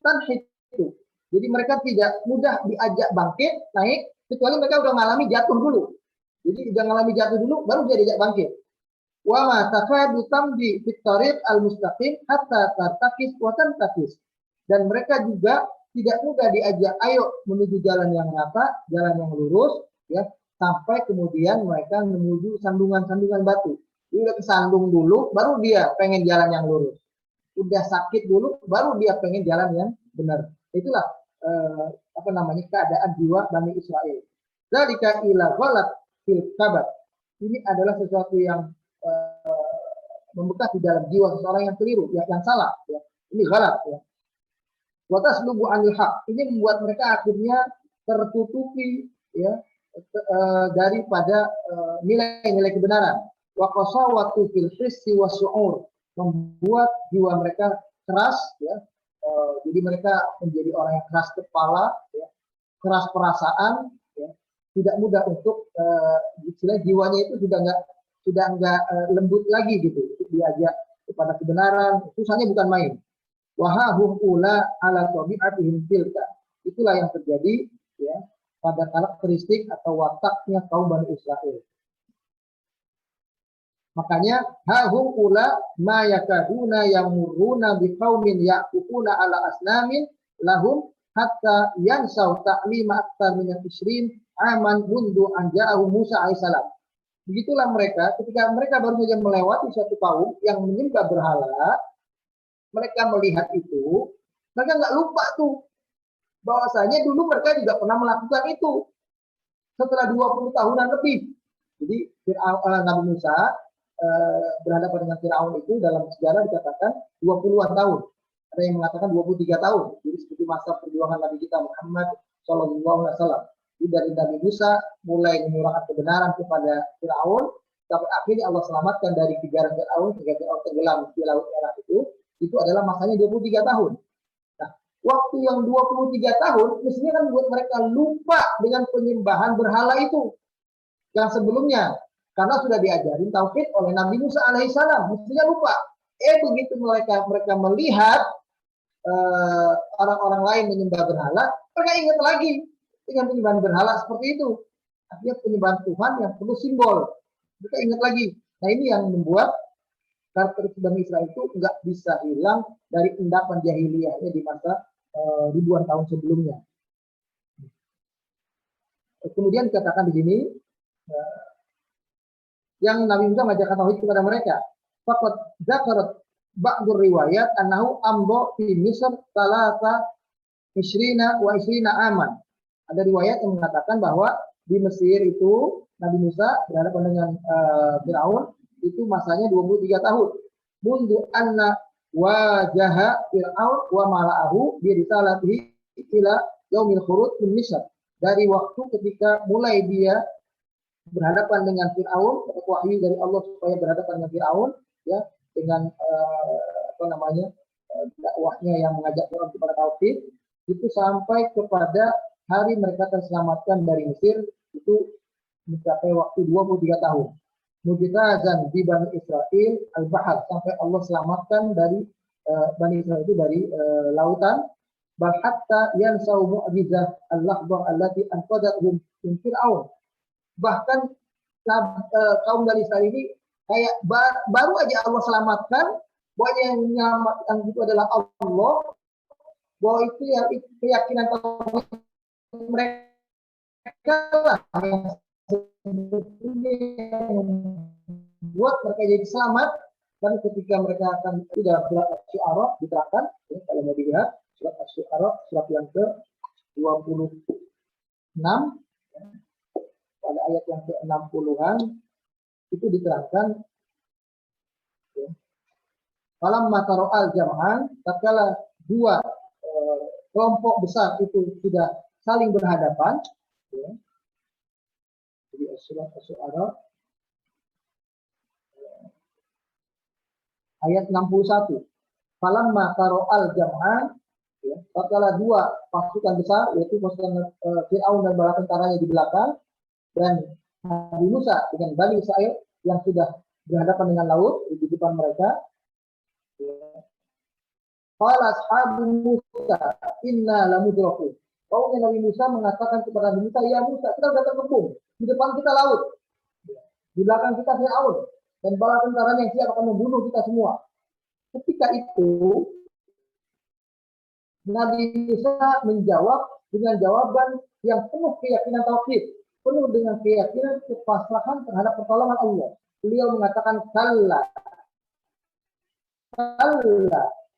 tanhitu. Jadi mereka tidak mudah diajak bangkit naik kecuali mereka udah ngalami jatuh dulu. Jadi udah ngalami jatuh dulu baru dia diajak bangkit. Wa ma takadu tamdi fit tariq al-mustaqim hatta tartakis wa tantakis. Dan mereka juga tidak mudah diajak ayo menuju jalan yang rata, jalan yang lurus, ya sampai kemudian mereka menuju sandungan-sandungan batu. Dia udah kesandung dulu, baru dia pengen jalan yang lurus. Udah sakit dulu, baru dia pengen jalan yang benar. Itulah keadaan jiwa Bani Israel. Dzalika ila ghalat fil kabat. Ini adalah sesuatu yang membekas di dalam jiwa seseorang yang keliru, yang salah. Ya. Ini ghalat. Ya. Watas lubu anil haq, ini membuat mereka akhirnya tertutupi ya daripada nilai-nilai kebenaran. Wa qasawatu fil hissi wasyu'ur, membuat jiwa mereka keras ya. Jadi mereka menjadi orang yang keras kepala ya, keras perasaan ya. Tidak mudah untuk istilah jiwanya itu sudah enggak lembut lagi gitu untuk diajak kepada kebenaran. Susahnya bukan main. Wahahum ula ala tabi'atihim tilka. Itulah yang terjadi ya pada karakteristik atau wataknya kaum Bani Israel. Makanya hahum ula ma yakaduna yamurruna biqaumin yaqufuna ala asnamin lahum hatta yansau ta'lima aktar min al-20 aman mundu an ja'ahum Musa alaihissalam. Begitulah mereka ketika mereka baru saja melewati suatu kaum yang menyembah berhala. Mereka melihat itu, mereka nggak lupa tuh bahwasanya dulu mereka juga pernah melakukan itu setelah 20 tahunan lebih. Jadi Nabi Musa berhadapan dengan Firaun itu dalam sejarah dikatakan 20-an tahun. Ada yang mengatakan 23 tahun. Jadi seperti masa perjuangan Nabi kita Muhammad SAW. Jadi dari Nabi Musa mulai menyuarakan kebenaran kepada Firaun, sampai akhirnya Allah selamatkan dari kejaran Firaun sehingga Firaun tenggelam di laut merah itu adalah masanya 23 tahun. Nah, waktu yang 23 tahun, mestinya kan buat mereka lupa dengan penyembahan berhala itu. Yang sebelumnya, karena sudah diajarin tauhid oleh Nabi Musa alaihissalam, mestinya lupa. Begitu mereka melihat orang-orang lain menyembah berhala, mereka ingat lagi dengan penyembahan berhala seperti itu. Artinya penyembahan Tuhan yang perlu simbol. Mereka ingat lagi. Nah, ini yang membuat karakteristik Bani Israel itu nggak bisa hilang dari endapan jahiliyahnya di masa ribuan tahun sebelumnya. Kemudian dikatakan di sini yang Nabi Musa mengajarkan tauhid kepada mereka. Faqad dzakarat ba'dur riwayat annahu amdo fi Misr salasa isrina wa isrina aman. Ada riwayat yang mengatakan bahwa di Mesir itu Nabi Musa berhadapan dengan Firaun itu masanya 23 tahun. Mundu anna wajaha Fir'aun wa mala'ahu bi risalatihi ila yaumil khuruj min Misr. Dari waktu ketika mulai dia berhadapan dengan Fir'aun, wahyu dari Allah supaya berhadapan dengan Fir'aun, ya, dengan dakwahnya yang mengajak orang kepada tauhid, itu sampai kepada hari mereka terselamatkan dari Mesir, itu mencapai waktu 23 tahun. Mujtazan di Bani Israel al-Bahar, sampai Allah selamatkan dari Bani Israel itu dari lautan. Bal hatta yansau mu'jizah al-lahbah allati anqadhum min Fir'aun. Bahkan kaum Bani Israel ini kayak baru aja Allah selamatkan, bahwa yang menyelamatkan itu adalah Allah, bahwa itu yang keyakinan mereka lah yang buat mereka jadi selamat. Dan ketika mereka akan tidak surat Asy-Syu'ara diterangkan, ya, kalau mau dilihat surat Asy-Syu'ara surat yang ke-26 pada ayat yang ke-60-an itu diterangkan, ya. Falam mataro'al jam'an, tatkala dua kelompok besar itu sudah saling berhadapan, ya. Jadi surat Asy-Syu'ara ayat 61. Falam mataro'al jam'an, ya, tatkala dua pasukan besar, yaitu pasukan Fir'aun dan bala tentaranya di belakang, dan Nabi Musa dengan Bani Israel yang sudah berhadapan dengan laut di depan mereka. Qala ashabu Musa inna lamudrakun. Kaumnya Nabi Musa mengatakan kepada Nabi Musa, ya Musa, kita sudah terkepung, di depan kita laut, di belakang kita Fir'aun dan bala tentaranya yang siap akan membunuh kita semua. Ketika itu Nabi Musa menjawab dengan jawaban yang penuh keyakinan tauhid, penuh dengan keyakinan kepasrahan terhadap pertolongan Allah. Beliau mengatakan, kalla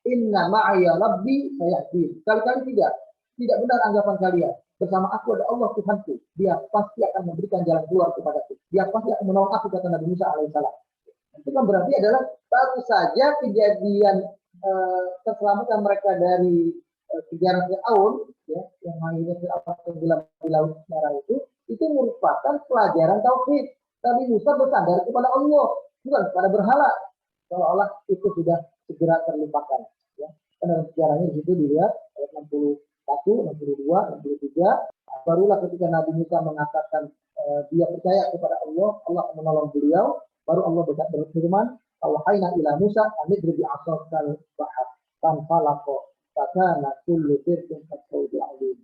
inna ma'aya rabbi sayahdin. Kali-kali tidak benar anggapan kalian. Bersama aku ada Allah Tuhanku. Dia pasti akan memberikan jalan keluar kepadaku. Dia pasti akan menolong aku, kata Nabi Musa alaihissalam. Itu kan berarti adalah baru saja kejadian keselamatan mereka dari kejaran Fir'aun, ya, yang akhirnya Fir'aun tenggelam di Laut Merah itu merupakan pelajaran tauhid. Nabi Musa bersandar kepada Allah, bukan kepada berhala. Seolah-olah itu sudah segera terlupakan. Ya. Karena sejarahnya di situ dilihat ayat 61, 62, 63. Barulah ketika Nabi Musa mengatakan dia percaya kepada Allah, Allah akan menolong beliau. Baru Allah berfirman, "Wahayna ila Musa anidri bi asal bahar fanfalaqo fakana kullu firqin kasawdi alim."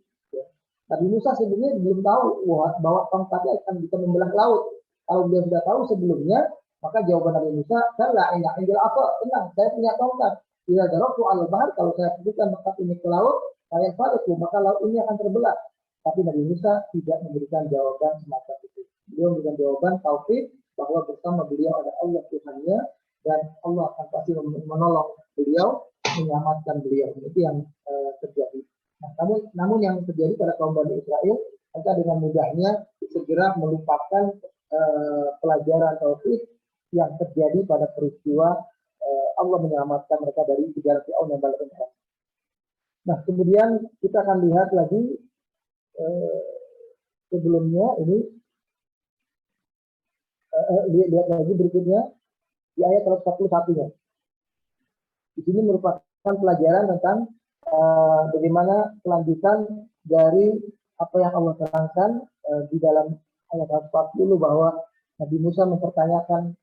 Nabi Musa sebenarnya belum tahu bahwa tongkatnya akan bisa membelah laut. Kalau dia sudah tahu sebelumnya, maka jawaban Nabi Musa, "Kalla inna indil asal." Tenang, saya punya tongkat. Bila darabtu al bahar, kalau saya putuskan tongkat ini ke laut, saya falaku, maka laut ini akan terbelah. Tapi Nabi Musa tidak memberikan jawaban semacam itu. Beliau memberikan jawaban tauhid, bahwa bersama beliau ada Allah Tuhannya, dan Allah akan pasti menolong beliau, menyelamatkan beliau. Itu yang terjadi. Nah, namun yang terjadi pada kaum Bani Israel, mereka dengan mudahnya segera melupakan pelajaran tauhid yang terjadi pada peristiwa Allah menyelamatkan mereka dari kejaran Fir'aun dan bala tentara. Nah, kemudian kita akan lihat lagi sebelumnya ini. Lihat lagi berikutnya di ayat 141-nya. Di sini merupakan pelajaran tentang bagaimana kelanjutan dari apa yang Allah terangkan di dalam ayat 140, bahwa Nabi Musa mempertanyakan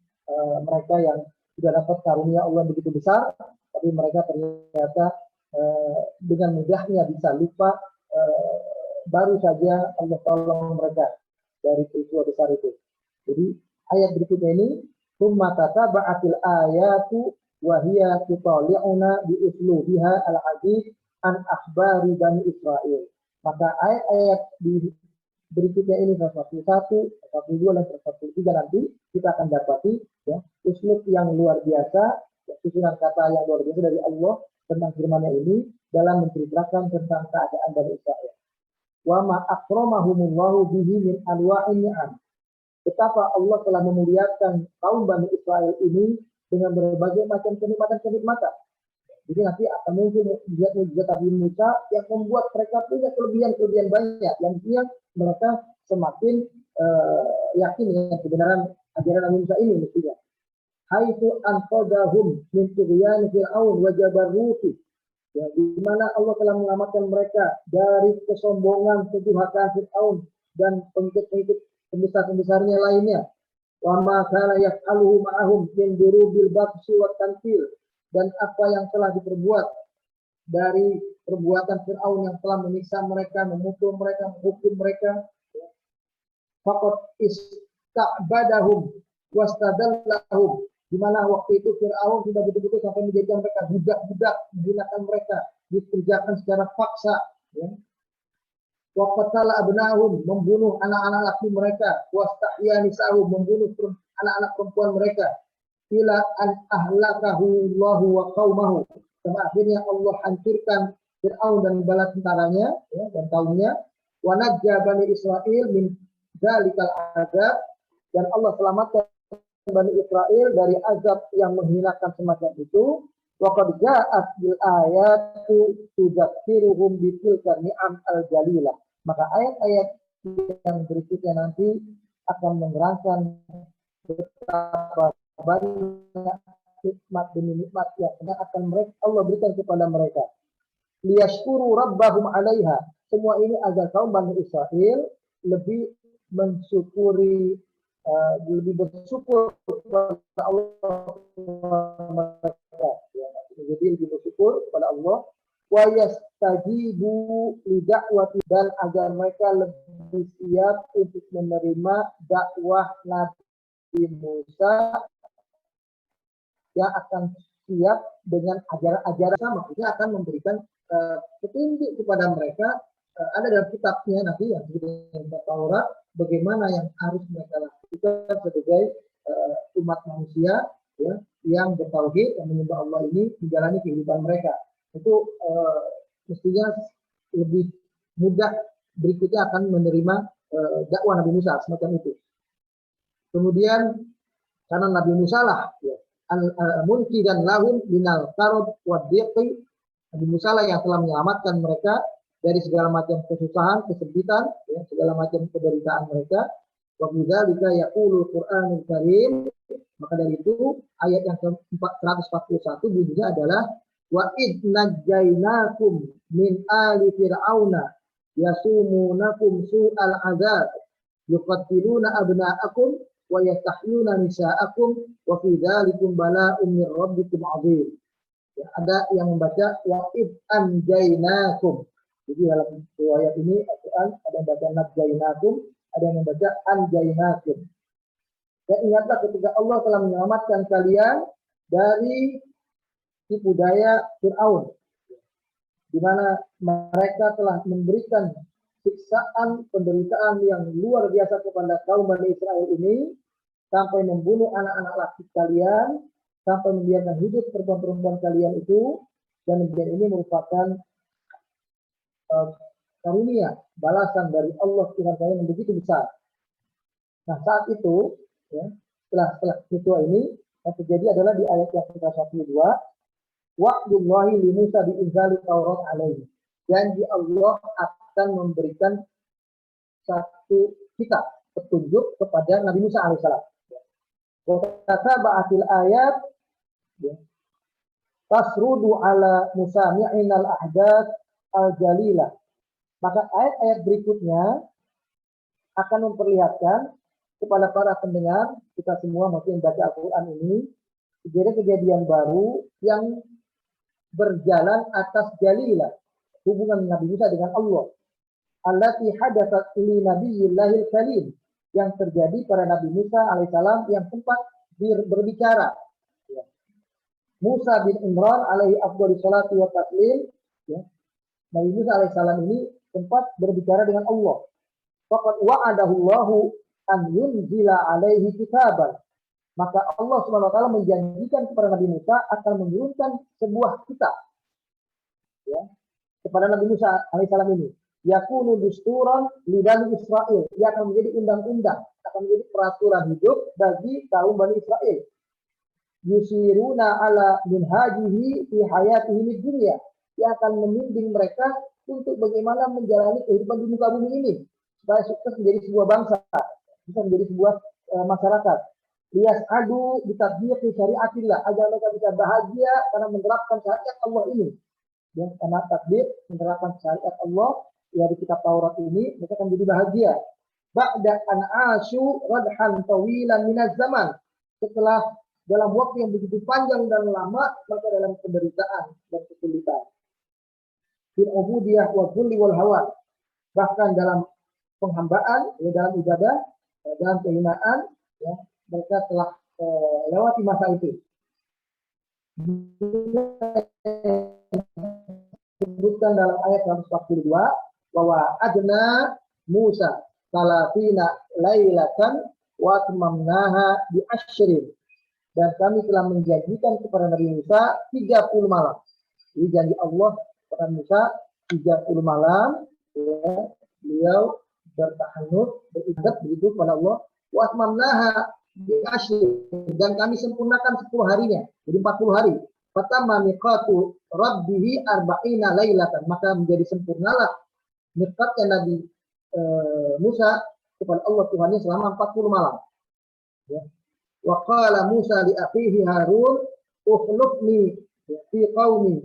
mereka yang sudah dapat karunia Allah yang begitu besar, tapi mereka ternyata dengan mudahnya bisa lupa, baru saja Allah tolong mereka dari peristiwa besar itu. Jadi ayat berikutnya ini, summa tataba'atil ayatu wa hiya tutali'una bi uslubiha al-aziz an akhbari Bani Israel. Maka ayat-ayat di berikutnya ini 101, 102 dan 103 nanti kita akan dapati ya uslub yang luar biasa, susunan kata yang luar biasa dari Allah tentang firman-Nya ini dalam menceritakan tentang keadaan Bani Israel. Wa ma akramahumullahu bihi min anwa'in ni'am. Betapa Allah telah memuliakan kaum Bani Israel ini dengan berbagai macam kenikmatan-kenikmatan. Jadi nanti akan muncul mujizat Nabi Musa yang membuat mereka punya kelebihan-kelebihan banyak, yang dia mereka semakin yakin dengan kebenaran ajaran Nabi Musa ini mestinya. Haitsu anqadahum min tughyan Fir'aun wa jabaruti. Ya, di mana Allah telah menyelamatkan mereka dari kesombongan kedurhakaan Fir'aun dan pengikut-pengikut pembesar-pembesarnya lainnya. Wa ma kana yaf'aluhu ma'ahum min durubil baqsi wa tanfil. Dan apa yang telah diperbuat dari perbuatan Fir'aun yang telah menyiksa mereka, memukul mereka, menghukum mereka. Faqad ista'badahum wastadallahum. Di mana waktu itu Fir'aun sudah betul-betul sampai menjadikan mereka budak-budak, menggunakan mereka, dikerjakan secara paksa. Ya. Wa qatala abnahum, membunuh anak-anak laki mereka, wastahya nisahum, membunuh anak-anak perempuan mereka. Ila an ahlakahu Allahu wa qaumahu. Sampai akhirnya Allah hancurkan Fir'aun dan bala tentaranya ya, dan kaumnya. Wa najja Bani Israil min dzalikal azab, dan Allah selamatkan Bani Israel dari azab yang menghinakan semacam itu. Wa qad ja'at bil ayatu tudzakiruhum bi tilka ni'am al jalilah. Maka ayat-ayat yang berikutnya nanti akan menerangkan betapa banyak nikmat demi nikmat yang akan mereka Allah berikan kepada mereka. Liyashkuru rabbahum 'alaiha. Semua ini agar kaum Bani Israel lebih mensyukuri, lebih bersyukur kepada Allah mereka. Ya, jadi lebih bersyukur kepada Allah. Wa yastajibu li da'wati, dan agar mereka lebih siap untuk menerima dakwah Nabi Musa yang akan siap dengan ajaran-ajaran sama. Maksudnya akan memberikan petunjuk kepada mereka. Ada dalam kitabnya nanti yang disebut dengan Taurat, bagaimana yang harus mereka lakukan sebagai umat manusia ya, yang bertauhid, yang menyembah Allah ini menjalani kehidupan mereka. Itu mestinya lebih mudah berikutnya akan menerima dakwah Nabi Musa semacam itu. Kemudian karena Nabi Musa lah ya, al-munki dan lahum minal karab wa dhiqi, Nabi Musa lah yang telah menyelamatkan mereka dari segala macam kesusahan, kesempitan, ya, segala macam penderitaan mereka. Wa bidzalika yaqulul Qur'anul Karim. Maka dari itu ayat yang ke-141 bunyinya adalah wa id najjainakum min ali fir'auna yasumunakum su'al azab yuqatiluna abna'akum wa yastahyuna nisa'akum wa fi dzalikum bala'un min rabbikum 'adzim. Ya, ada yang membaca wa id anjainakum. Jadi dalam riwayat ini Al-Quran ada yang membaca najjainakum, ada yang membaca anjainakum. Dan ingatlah ketika Allah telah menyelamatkan kalian dari tipu daya Fir'aun, di mana mereka telah memberikan siksaan, penderitaan yang luar biasa kepada kaum Bani Israel ini, sampai membunuh anak-anak laki kalian, sampai membiarkan hidup perempuan-perempuan kalian itu, dan ini merupakan karunia, balasan dari Allah Tuhan kalian yang begitu besar. Nah saat itu, ya, setelah peristiwa ini, yang terjadi adalah di ayat yang ke-102, wa'dullahi li Musa bi'inzali Taurat alaihi. Janji Allah akan memberikan satu kitab petunjuk kepada Nabi Musa alaihissalam. Kata ba'atil ayat tasrudu ala Musa mi'inal ahdath al-jalilah. Maka ayat-ayat berikutnya akan memperlihatkan kepada para pendengar, kita semua maksudnya baca Al-Quran ini, kejadian-kejadian baru yang berjalan atas jalilah hubungan Nabi Musa dengan Allah. Allati hadatsat li nabiyillahil kalim, yang terjadi pada Nabi Musa alaihissalam yang sempat berbicara. Ya. Musa bin Imran alaihi afdhalus salatu wa taslim, ya. Nabi Musa alaihissalam ini sempat berbicara dengan Allah. Faqad wa'adahu Allahu an yunzila alaihi kitaban. Maka Allah Subhanahu wa taala menjanjikan kepada Nabi Musa akan menurunkan sebuah kitab, ya, kepada Nabi Musa alaihissalam ini. Yakunu dusturan li Bani Israil, ia akan menjadi undang-undang, akan menjadi peraturan hidup bagi kaum Bani Israel. Yusiruna ala minhajihi fi hayatihi di dunia, ia akan membimbing mereka untuk bagaimana menjalani kehidupan di muka bumi ini supaya sukses menjadi sebuah bangsa, bisa menjadi sebuah masyarakat. Lias adu ditabdiq syariatillah, agar mereka bisa bahagia karena menerapkan syariat Allah ini. Ya, karena takdir menerapkan syariat Allah ya di kitab Taurat ini, mereka akan jadi bahagia. Ba'da an asyu radhan tawilan minaz zaman, setelah dalam waktu yang begitu panjang dan lama mereka dalam penderitaan dan kesulitan. Fil ubudiyah wa dzulli wal hawan, bahkan dalam penghambaan, ya, dalam ibadah, dalam kehinaan, ya, mereka telah lewati masa itu. Disebutkan dalam ayat 142 bahwa adna Musa salatina lailatan wa atmamnaha bi asyrin, dan kami telah menjanjikan kepada Nabi Musa 30 malam. Jadi janji Allah kepada Musa 30 malam, ya, beliau bertahannud, beribadat begitu kepada Allah. Wa atmamnaha bi asyrin, dan kami sempurnakan 10 harinya, jadi 40 hari. Pertama miqatu rabbihi arba'ina lailatan, maka menjadi sempurnalah miqatnya Nabi Musa kepada Allah Tuhannya selama 40 malam. Ya. Wa qala Musa li akhihi Harun ukhlufni fi qaumi,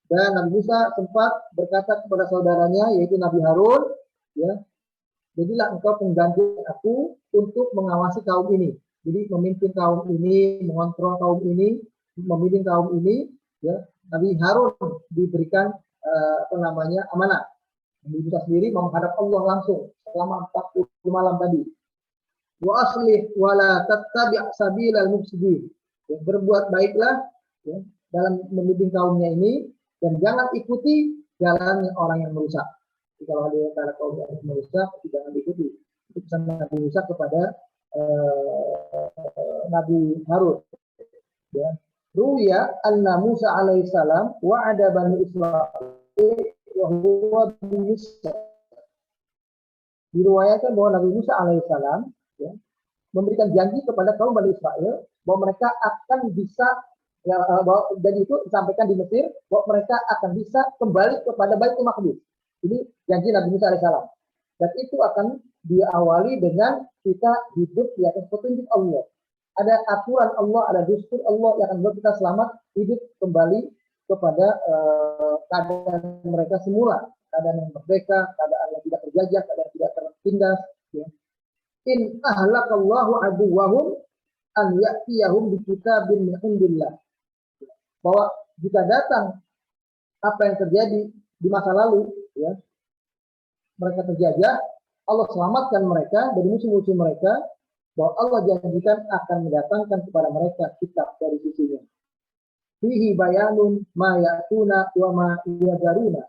dan Nabi Musa sempat berkata kepada saudaranya yaitu Nabi Harun, ya, jadilah engkau pengganti aku untuk mengawasi kaum ini. Jadi memimpin kaum ini, mengontrol kaum ini, memimpin kaum ini, ya. Nabi Harun diberikan amanah. Nabi Musa sendiri menghadap Allah langsung selama 40 malam tadi. Wa aslih wa la tattabi' sabilal mufsidin. Ya, berbuat baiklah, ya, dalam memimpin kaumnya ini, dan jangan ikuti jalannya orang yang merusak. Jadi, kalau ada antara kaum yang merusak, jangan diikuti. Itu pesan Nabi Musa kepada Nabi Harun. Ya. Ruya anna Musa alaihissalam wa'ada bani Israil wa huwa Musa. Diriwayatkan bahwa Nabi Musa alaihissalam, ya, memberikan janji kepada kaum Bani Israel bahwa mereka akan bisa, ya, dan itu disampaikan di Mesir, bahwa mereka akan bisa kembali kepada Baitul Maqdis. Ini janji Nabi Musa alaihissalam. Dan itu akan diawali dengan kita hidup di atas petunjuk Allah. Ada aturan Allah, ada dustur Allah yang akan membuat kita selamat hidup kembali kepada keadaan mereka semula, keadaan yang merdeka, keadaan yang tidak terjajah, keadaan yang tidak tertindas. Ya. In ahlakallahu aduwahum an ya'tiyahum bi kitabin min indillah. Bahwa jika datang apa yang terjadi di masa lalu, ya, mereka terjajah, Allah selamatkan mereka dari musuh-musuh mereka, bahwa Allah janjikan akan mendatangkan kepada mereka kitab dari sisinya. Fihi bayanun ma ya'tuna wa ma yadaruna.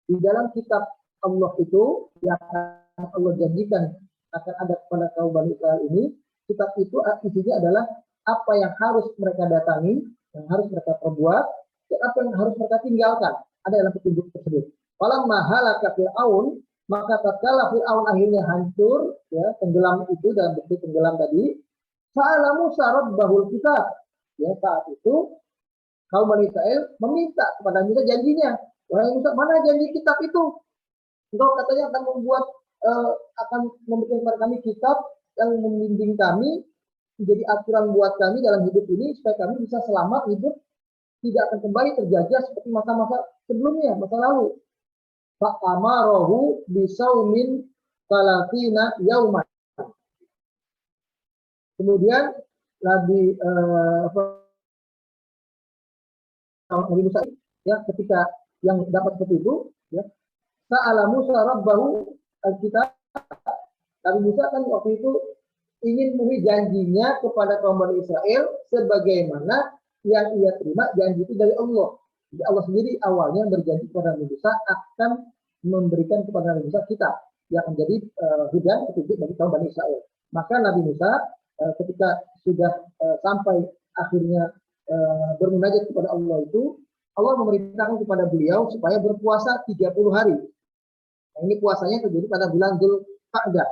Di dalam kitab Allah itu yang akan Allah janjikan akan ada kepada kaum Bani Israel ini, kitab itu isinya adalah apa yang harus mereka datangi, yang harus mereka perbuat, dan apa yang harus mereka tinggalkan. Ada dalam petunjuk tersebut. Falamma halaka Fir'aun, maka tatkala Fir'aun akhirnya hancur, ya, tenggelam itu dalam bentuk tenggelam tadi, sa'ala Musa rabbahul kitab. Ya, saat itu kaum Bani Israel meminta kepada Musa janjinya. Wahai Musa, mana janji kitab itu? Engkau katanya akan membuat akan memberikan kepada kami kitab yang membimbing kami, menjadi aturan buat kami dalam hidup ini supaya kami bisa selamat hidup, tidak akan kembali terjajah seperti masa-masa sebelumnya, masa lalu. Fa'amarahu bisaumin talatina yauman. Kemudian Nabi Nabi Musa ya ketika yang dapat seperti itu ya sa'ala Musa rabbahu kita Nabi Musa kan waktu itu ingin memenuhi janjinya kepada kaum Bani Israel sebagaimana yang ia terima janji itu dari Allah. Jadi Allah sendiri awalnya berjanji kepada Nabi Musa akan memberikan kepada Nabi Musa kitab yang menjadi hujan petunjuk bagi kaum Bani Israel. Maka Nabi Musa ketika sudah sampai akhirnya bermunajat kepada Allah itu, Allah memerintahkan kepada beliau supaya berpuasa 30 hari. Nah, ini puasanya terjadi pada bulan Dzulqa'dah.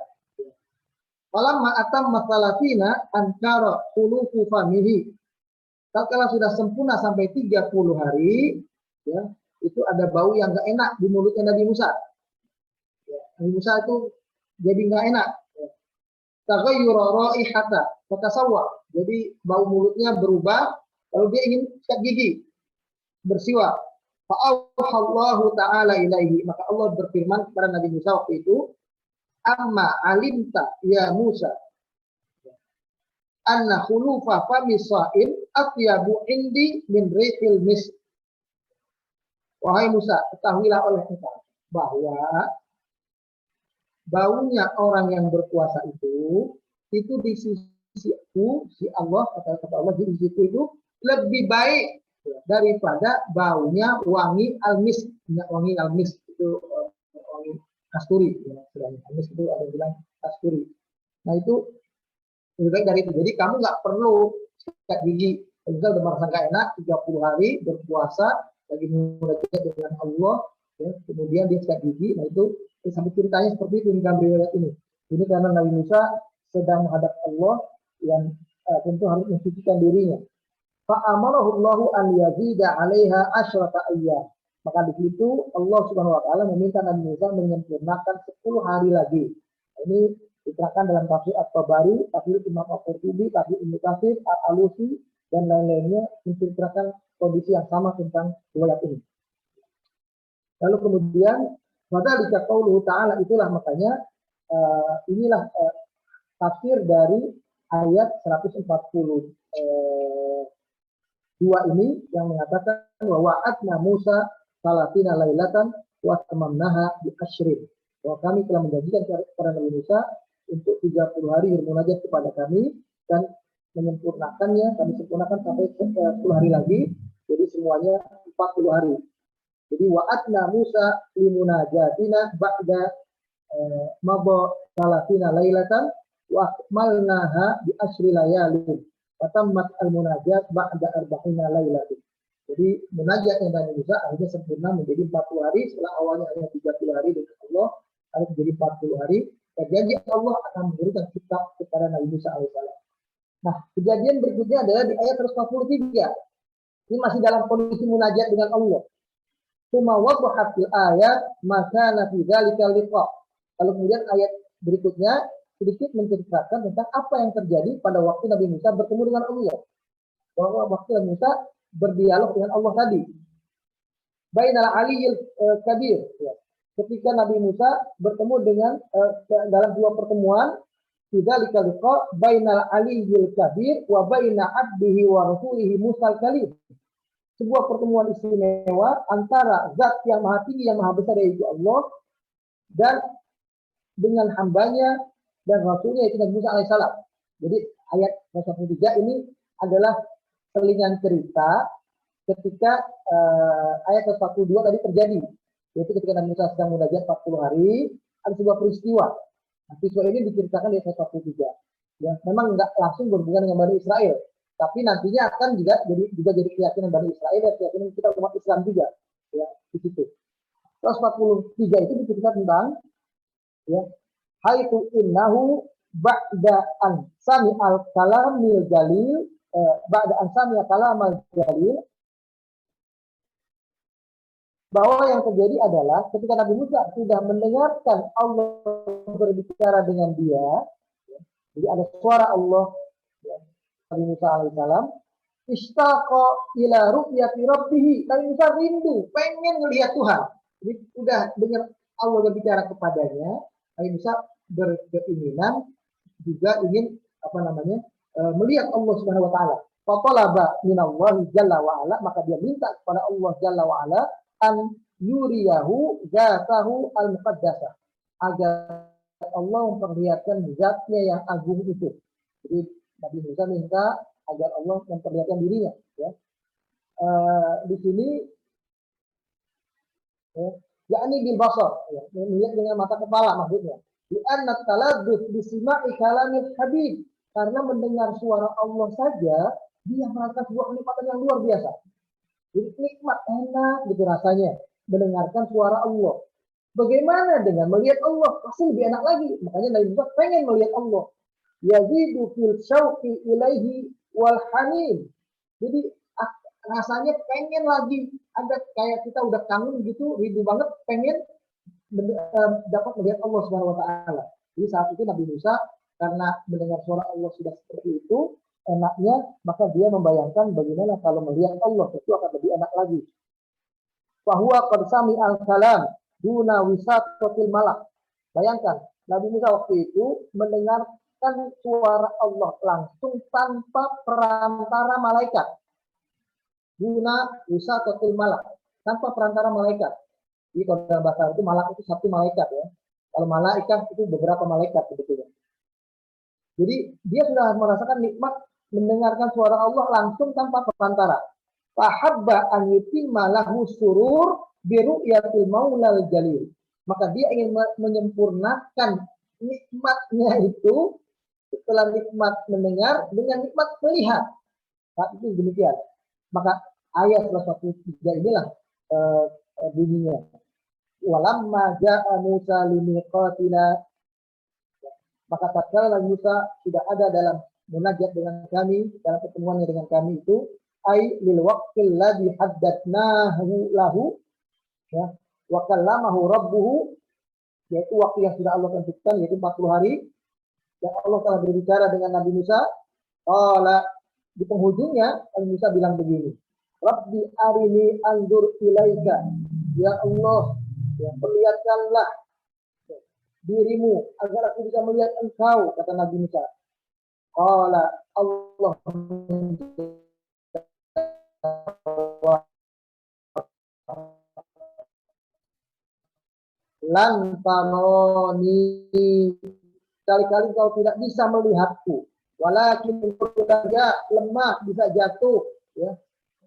Falamma atamma salatina ankara khulufu famihi. Kalau sudah sempurna sampai 30 hari, ya, itu ada bau yang enggak enak di mulutnya Nabi Musa. Ya, Nabi Musa itu jadi enggak enak. Taghayyura raihata fatasawwa. Jadi bau mulutnya berubah, lalu dia ingin sikat gigi, bersiwak. Fa'auhallahu ta'ala ilaihi. Maka Allah berfirman kepada Nabi Musa waktu itu, amma alimta ya Musa anna khulufa famisa'in atyabu indi min rihil misk. Wahai Musa, ketahuilah oleh engkau bahwa baunya orang yang berpuasa itu di sisiku, si Allah, kata Allah di sisiku itu lebih baik daripada baunya wangi al-misk. Wangi al-misk itu wangi kasturi. Ya. Al-misk itu ada yang bilang kasturi. Nah itu lebih baik dari itu. Jadi kamu nggak perlu sikat gigi. Kalau udah merasa nggak enak, 30 hari berpuasa, lagi munajat dengan Allah, ya, kemudian dia sikat gigi. Nah itu sampai ceritanya seperti itu di dalam riwayat ini. Ini karena Nabi Musa sedang menghadap Allah yang tentu harus mensucikan dirinya. Fa'amarahu Allahu an yazida 'alaiha asyrata ayyam. Maka di situ Allah Subhanahu wa taala meminta Nabi Musa menyempurnakan 10 hari lagi. Ini diterangkan dalam tafsir At-Tabari, tafsir Imam Al-Qurtubi, tafsir Ibnu Katsir, Al-Alusi dan lain-lainnya menceritakan kondisi yang sama tentang riwayat ini. Lalu kemudian pada qauluhu ta'ala itulah makanya inilah tafsir dari ayat 142 ini yang mengatakan bahwa wa'adna Musa salatina lailatan wa tamamnaha bi asyrin. Bahwa kami telah menjanjikan kepada Nabi Musa untuk 30 hari bermunajat kepada kami dan menyempurnakannya, kami sempurnakan sampai 10 hari lagi, jadi semuanya 40 hari. Jadi wa'adna Musa limunajatina ba'da mabba salatina lailatan wa akmalnaha bi asyri layalin. Fatammat al-munajat ba'da arba'ina lailatin. Jadi munajatnya Nabi Musa akhirnya sempurna menjadi 40 hari setelah awalnya hanya 30 hari dengan Allah, lalu menjadi 40 hari. Dan janji Allah akan memberikan kitab kepada Nabi Musa alaihissalam. Nah, kejadian berikutnya adalah di ayat 143. Ini masih dalam kondisi munajat dengan Allah. Tsumma wadhahat fil ayat maka nafi dzalika liqa. Lalu kemudian ayat berikutnya sedikit menceritakan tentang apa yang terjadi pada waktu Nabi Musa bertemu dengan Allah. Bahwa waktu Nabi Musa berdialog dengan Allah tadi. Bainal aliyyil kabir. Ya. Ketika Nabi Musa bertemu dengan dalam dua pertemuan, dzalika liqa bainal aliyyil kabir wa baina 'abdihi wa rasulihi Musal kalim. Sebuah pertemuan istimewa antara zat yang maha tinggi yang maha besar yaitu Allah dan dengan hambanya dan rasulnya yaitu Nabi Musa alaihissalam. Jadi ayat 143 ini adalah selingan cerita ketika ayat 142 tadi terjadi. Yaitu ketika Nabi Musa sedang munajat 40 hari, ada sebuah peristiwa. Nah, peristiwa ini diceritakan di ayat 143. Ya, memang enggak langsung berhubungan dengan Bani Israel, tapi nantinya akan juga jadi keyakinan Bani Israel dan keyakinan kita umat Islam juga. Ya, di situ. 143 itu diceritakan tentang ya, haitu innahu ba'da an sami al-kalamil jalil ba'da an sami al-kalamal jalil, bahwa yang terjadi adalah ketika Nabi Musa sudah mendengarkan Allah berbicara dengan dia, ya, jadi ada suara Allah, ya, Nabi Musa alaihissalam, istaqa ila ru'yati rabbih. Nabi Musa rindu, pengen melihat Tuhan. Jadi sudah dengar Allah berbicara kepadanya, Nabi Musa berkeinginan juga ingin melihat Allah Subhanahu wa taala. Fatalaba minallahi jalla wa ala, maka dia minta kepada Allah jalla wa ala an yuriyahu zatahu al-muqaddasah, agar Allah memperlihatkan zatnya yang agung itu. Jadi Nabi Musa minta agar Allah memperlihatkan dirinya. Ya. Di sini, yakni bil basar, ya, melihat dengan mata kepala maksudnya. Di anna taladdus bisima'i kalamil habib, karena mendengar suara Allah saja dia merasa sebuah kenikmatan yang luar biasa. Jadi nikmat, enak gitu rasanya mendengarkan suara Allah. Bagaimana dengan melihat Allah? Pasti lebih enak lagi. Makanya Nabi Musa pengen melihat Allah. Yazidu fil syauqi ilaihi wal hanin. Jadi rasanya pengen lagi, ada kayak kita udah kangen gitu, rindu banget pengen dapat melihat Allah Subhanahu wa taala. Jadi saat itu Nabi Musa karena mendengar suara Allah sudah seperti itu, enaknya, maka dia membayangkan bagaimana kalau melihat Allah, itu akan lebih enak lagi. Fahuwa qad sami'al kalam duna wisatatil malak. Bayangkan, Nabi Musa waktu itu mendengarkan suara Allah langsung tanpa perantara malaikat. Duna wisatatil malak, tanpa perantara malaikat. Jadi kalau dalam bahasa itu malak itu satu malaikat ya. Kalau malaikat itu beberapa malaikat sebetulnya. Jadi dia sudah merasakan nikmat mendengarkan suara Allah langsung tanpa perantara. Fahabba an yutimma lahu surur bi ru'yatil maulal jalil. Maka dia ingin menyempurnakan nikmatnya itu setelah nikmat mendengar dengan nikmat melihat. Saat itu demikian. Maka ayat 103 inilah bunyinya. Walamma ja'a Musa limiqatina, maka tatkala Musa sudah ada dalam munajat dengan kami, dalam pertemuannya dengan kami itu, ai lil waqtil ladzi haddatnahu lahu, ya, wa kallamahu rabbuhu, yaitu waktu yang sudah Allah tentukan, yaitu 40 hari, yang Allah telah berbicara dengan Nabi Musa. Di penghujungnya Nabi Musa bilang begini, Rabbi arini andur ilaika, ya Allah, ya, perlihatkanlah dirimu agar aku bisa melihat engkau, kata Nabi Musa. Qala Allah lan taroni, kali-kali kau tidak bisa melihatku, walakin saja lemah, bisa jatuh, ya.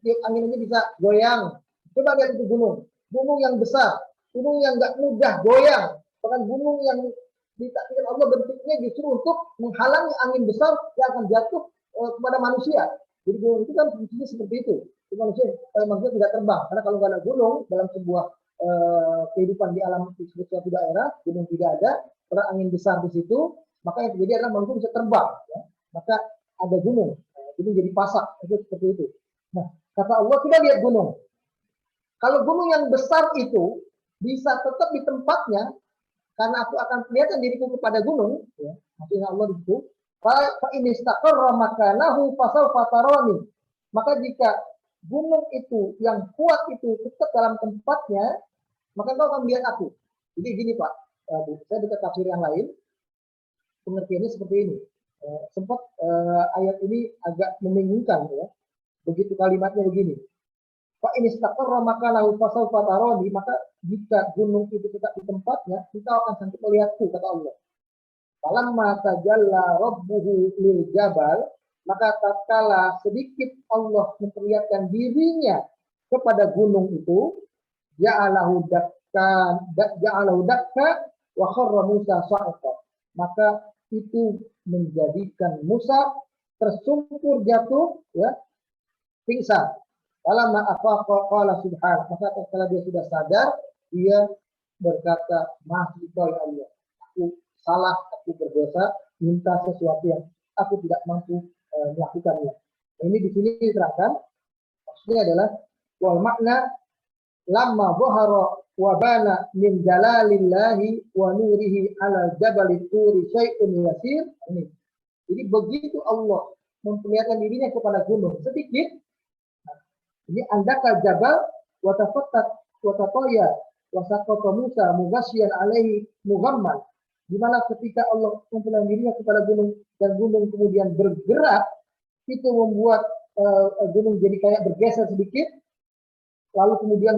Angin ini bisa goyang. Coba lihat itu gunung yang besar, gunung yang nggak mudah goyang, bahkan gunung yang ditakdirkan Allah bentuknya justru untuk menghalangi angin besar yang akan jatuh kepada manusia. Jadi gunung itu kan fungsinya seperti itu. Manusia tidak terbang, karena kalau nggak ada gunung dalam sebuah kehidupan di alam suatu daerah, gunung tidak ada, karena angin besar di situ, maka yang terjadi adalah manusia bisa terbang. Ya. Maka ada gunung, jadi jadi pasak, itu seperti itu. Nah, kata Allah, kita lihat gunung. Kalau gunung yang besar itu bisa tetap di tempatnya, karena aku akan kelihatan diriku kepada gunung, ya, maksudnya Allah di situ. Fa in istaqarra makanahu fasawfa tarani. Maka jika gunung itu yang kuat itu tetap dalam tempatnya, maka kau akan melihat aku. Jadi gini Pak, saya baca tafsir yang lain, pengertiannya seperti ini. Sempat ayat ini agak membingungkan, ya. Begitu kalimatnya begini. Fa in istaqarra makanahu fasawfa tarani, maka jika gunung itu tetap di tempatnya, kita akan sampai melihatku, kata Allah. Falamma tajalla rabbuhu lil jabal, maka tatkala sedikit Allah memperlihatkan dirinya kepada gunung itu, ja'alahu dakka wa kharra Musa sa'iqa. Maka itu menjadikan Musa tersungkur jatuh, ya, pingsan. Falamma afaqa qala subhan, maka tatkala dia sudah sadar, dia berkata, maaf ya Allah, aku salah, aku berdosa, minta sesuatu yang aku tidak mampu melakukannya. Ini di sini diterangkan, maksudnya adalah wal makna lamma dhahara wa bana min jalalillahi wa nurihi ala jabali turi syai'un yasir. Ini. Jadi begitu Allah memperlihatkan dirinya kepada gunung sedikit, ini andaka jabal wa tafattat wa taqaya wa saqata Musa mughasyian alaihi mughamman. Di mana ketika Allah memperlihatkan dirinya kepada gunung dan gunung kemudian bergerak, itu membuat gunung jadi kayak bergeser sedikit, lalu kemudian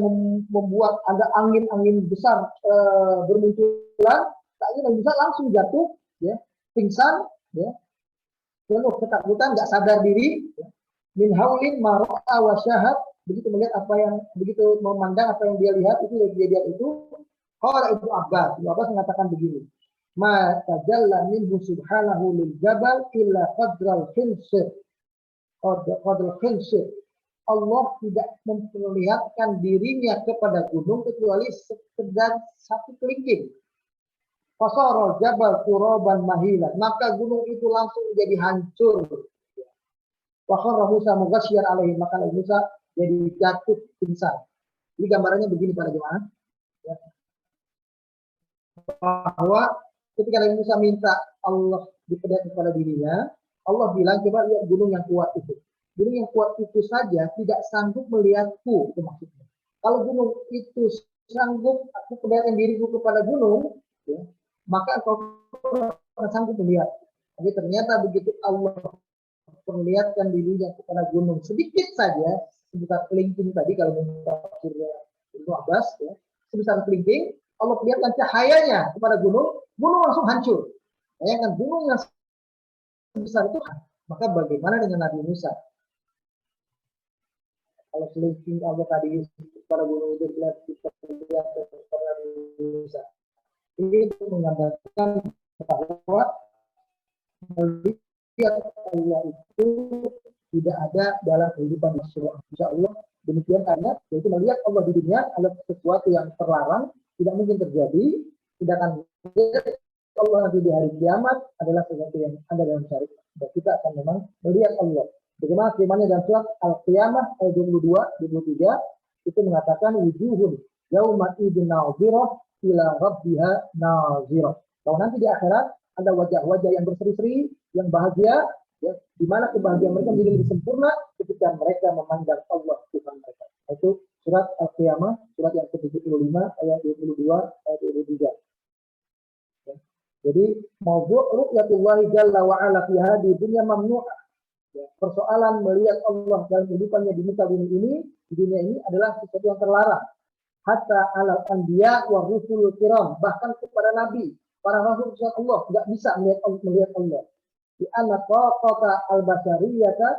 membuat ada angin-angin besar bermunculan, Nabi Musa langsung jatuh, ya, pingsan, ya, penuh ketakutan, nggak sadar diri, ya. Min haulin maro'a wa syahad, begitu melihat apa yang, begitu memandang apa yang dia lihat itu dari kejadian itu. Qala Ibnu Abbas mengatakan begini, ma tajalla minhu subhanahu lil jabal illa qadral khinsir. Qadral khinsir. Allah tidak memperlihatkan dirinya kepada gunung kecuali sekedar satu kelingking. Fasara jabal turaban mahilan, maka gunung itu langsung menjadi hancur. Wa kharra Musa mughashyan alaihi, maka Musa jadi jatuh pingsan. Ini gambarannya begini para jemaah, ya, bahwa ketika Nabi Musa minta Allah diperlihatkan kepada dirinya, Allah bilang, coba lihat gunung yang kuat itu. Gunung yang kuat itu saja tidak sanggup melihatku, itu maksudnya. Kalau gunung itu sanggup aku perlihatkan diriku kepada gunung, ya, maka engkau akan sanggup melihat. Tapi ternyata begitu Allah perlihatkan dirinya kepada gunung sedikit saja, sebesar kelingking tadi kalau menurut tafsirnya Ibnu Abbas, ya, sebesar kelingking, Allah perlihatkan cahayanya kepada gunung, gunung langsung hancur. Bayangkan gunung yang sebesar itu, maka bagaimana dengan Nabi Musa? Kalau kelingking Allah tadi kepada gunung itu lihat kepada Nabi Musa. Ini menggambarkan bahwa melihat Allah itu tidak ada dalam kehidupan manusia. Insya Allah demikian, karena yaitu melihat Allah di dunia adalah sesuatu yang terlarang, tidak mungkin terjadi. Sedangkan Allah nanti di hari kiamat adalah sesuatu yang ada dalam syariat. Dan kita akan memang melihat Allah. Bagaimana firman-Nya dalam surat Al-Qiyamah ayat 22-23 itu mengatakan wujuhun yauma idzin nadhirah ila rabbiha nazirah. Kalau nanti di akhirat ada wajah-wajah yang berseri-seri, yang bahagia, ya, di mana kebahagiaan mereka menjadi lebih sempurna ketika mereka memandang Allah Tuhan mereka. Itu surat Al-Qiyamah, surat yang ke-75 ayat 22 ayat 23. Ya. Jadi mawdu' ru'yatullahi jalla wa ala fi hadhihi dunya mamnu'ah. Ya, persoalan melihat Allah dalam kehidupannya di muka bumi ini, di dunia ini adalah sesuatu yang terlarang. Hatta alal anbiya wa rusulul kiram, bahkan kepada nabi, para rasul Allah tidak bisa melihat Allah. Di anna taqata al-basariyata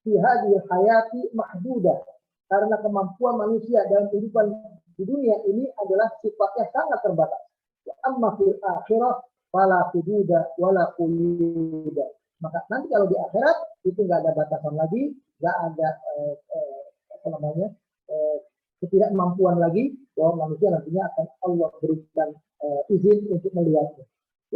fi hadhihi hayati mahdudah. Karena kemampuan manusia dalam kehidupan di dunia ini adalah sifatnya sangat terbatas. Wa amma fil akhirah fala hududa wala quyuda. Maka nanti kalau di akhirat itu nggak ada batasan lagi, nggak ada ketidakmampuan lagi, bahwa manusia nantinya akan Allah berikan izin untuk melihatnya.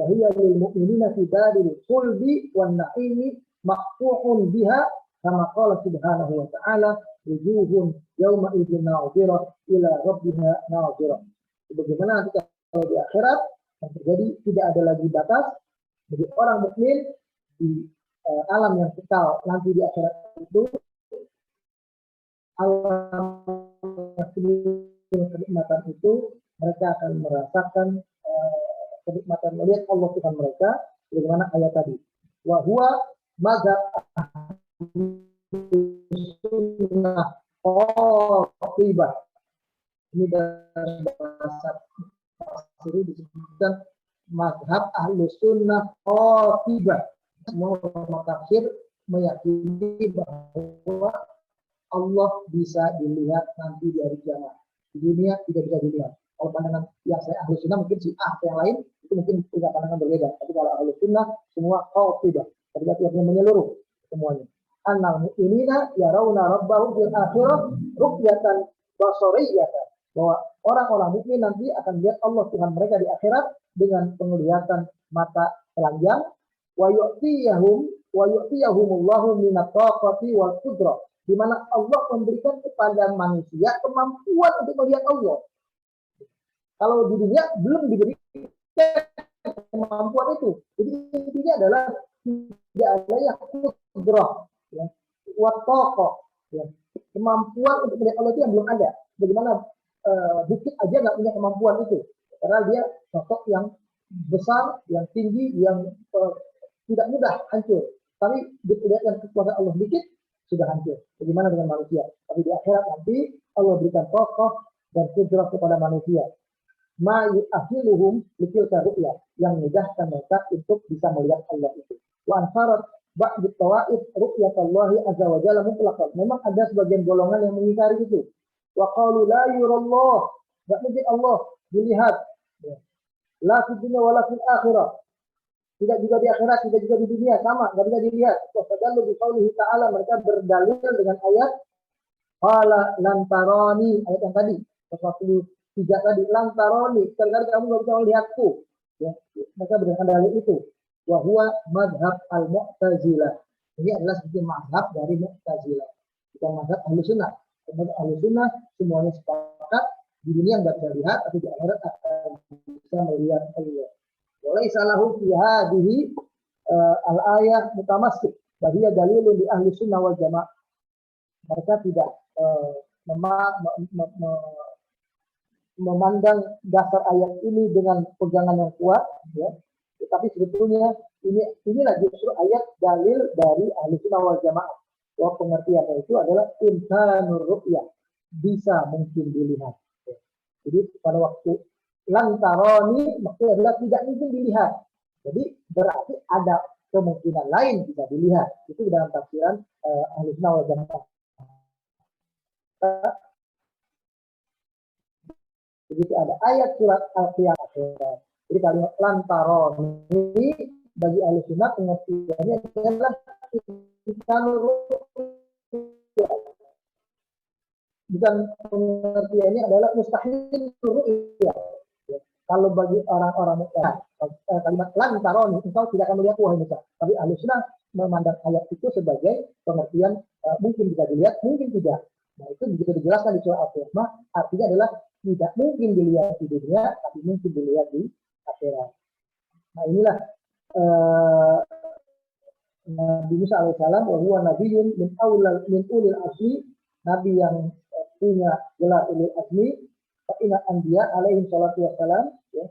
Yahya lil mu'minina fi daril khuldi wan na'imi maqtu'un biha kama qala subhanahu wa ta'ala wujuhun yauma idzin nadhirah ila rabbiha nadhirah. Bagaimana nanti kalau di akhirat yang terjadi tidak ada lagi batas bagi orang mukmin di alam yang kekal nanti di akhirat itu, alam kenikmatan itu mereka akan merasakan kenikmatan melihat Allah Tuhan mereka, bagaimana ayat tadi. Wa huwa madza sunnah qatibah. Ini dalam bahasa Suri disebutkan mazhab ahlus sunnah qatibah. Semua ulama tafsir meyakini bahwa Allah bisa dilihat nanti di hari kiamat. Di dunia tidak bisa dilihat. Kalau pandangan yang saya ahli sunnah mungkin si atau yang lain itu mungkin punya pandangan berbeda. Tapi kalau ahli sunnah semua tidak. Berarti artinya menyeluruh semuanya. Annal mu'minina yarawna rabbahum fil akhirah ru'yatan basariyatan. Bahwa orang-orang mukmin nanti akan lihat Allah Tuhan mereka di akhirat dengan penglihatan mata telanjang. Wa yu'tiyahumullahu minat taqati wal qudrah, di mana Allah memberikan kepada manusia kemampuan untuk melihat Allah. Kalau di dunia belum diberikan kemampuan itu. Jadi intinya adalah tidak ada yang qudrah, ya, wa taqah, ya, kemampuan untuk melihat Allah itu yang belum ada. Bagaimana bukit aja nggak punya kemampuan itu, karena dia sosok yang besar, yang tinggi, yang tidak mudah hancur. Tapi dilihat yang kekuatan Allah sedikit, sudah hancur. Bagaimana dengan manusia? Tapi di akhirat nanti Allah berikan kokoh dan kudrah kepada manusia. Ma yu'ahiluhum litilka ru'ya, yang mudahkan mereka untuk bisa melihat Allah itu. Wa ansarat ba'd tawaif ru'yatallahi azza wa jalla mutlaqan. Memang ada sebagian golongan yang mengingkari itu. Wa qalu la yurallah, enggak mungkin Allah dilihat. La fid dunya wa la fil akhirah. Tidak juga di akhirat, tidak juga di dunia, sama, enggak bisa dilihat. Fadallu bi qaulihi ta'ala, mereka berdalil dengan ayat qala lan tarani, ayat yang tadi, 103 tadi, lan tarani, terkadang kamu enggak bisa melihatku. Ya, mereka berdasarkan dalil itu. Wa huwa madhab al-Mu'tazilah. Ini adalah sedikit madhab dari Mu'tazilah. Bukan madhab Ahlussunnah. Madhab Ahlussunnah semuanya sepakat di dunia enggak bisa lihat, tapi di akhirat akan bisa melihat Allah. Walaysa lahu fi hadhihi al-ayah mutamassik, bahwa dalilun di ahli sunnah wal jamaah. Mereka tidak memandang dasar ayat ini dengan pegangan yang kuat, ya. Tetapi sebetulnya inilah justru ayat dalil dari ahli sunnah wal jamaah. Bahwa pengertiannya itu adalah imkanur ru'yah, bisa mungkin dilihat. Ya. Jadi pada waktu lantaroni maksudnya adalah tidak mungkin dilihat. Jadi berarti ada kemungkinan lain bisa dilihat. Itu dalam tafsiran ahli sunnah wal jamaah. Begitu ada ayat surat Al-Qiyamah. Jadi kalimat lantaroni bagi ahli sunnah pengertiannya adalah bukan pengertiannya adalah mustahil ru'yah. Kalau bagi orang-orang kalimat lantaroni, engkau tidak akan melihat wahai Musa. Tapi ahli sunnah memandang ayat itu sebagai pengertian mungkin bisa dilihat, mungkin tidak. Nah itu begitu dijelaskan di surah Al-Qiyamah, artinya adalah tidak mungkin dilihat di dunia, tapi mungkin dilihat di akhirat. Nah inilah Nabi Musa alaihissalam, wa huwa nabiyyun min ulil azmi, nabi yang punya gelar ulil azmi. Ingat anbiya alaihi salatu wassalam, ya,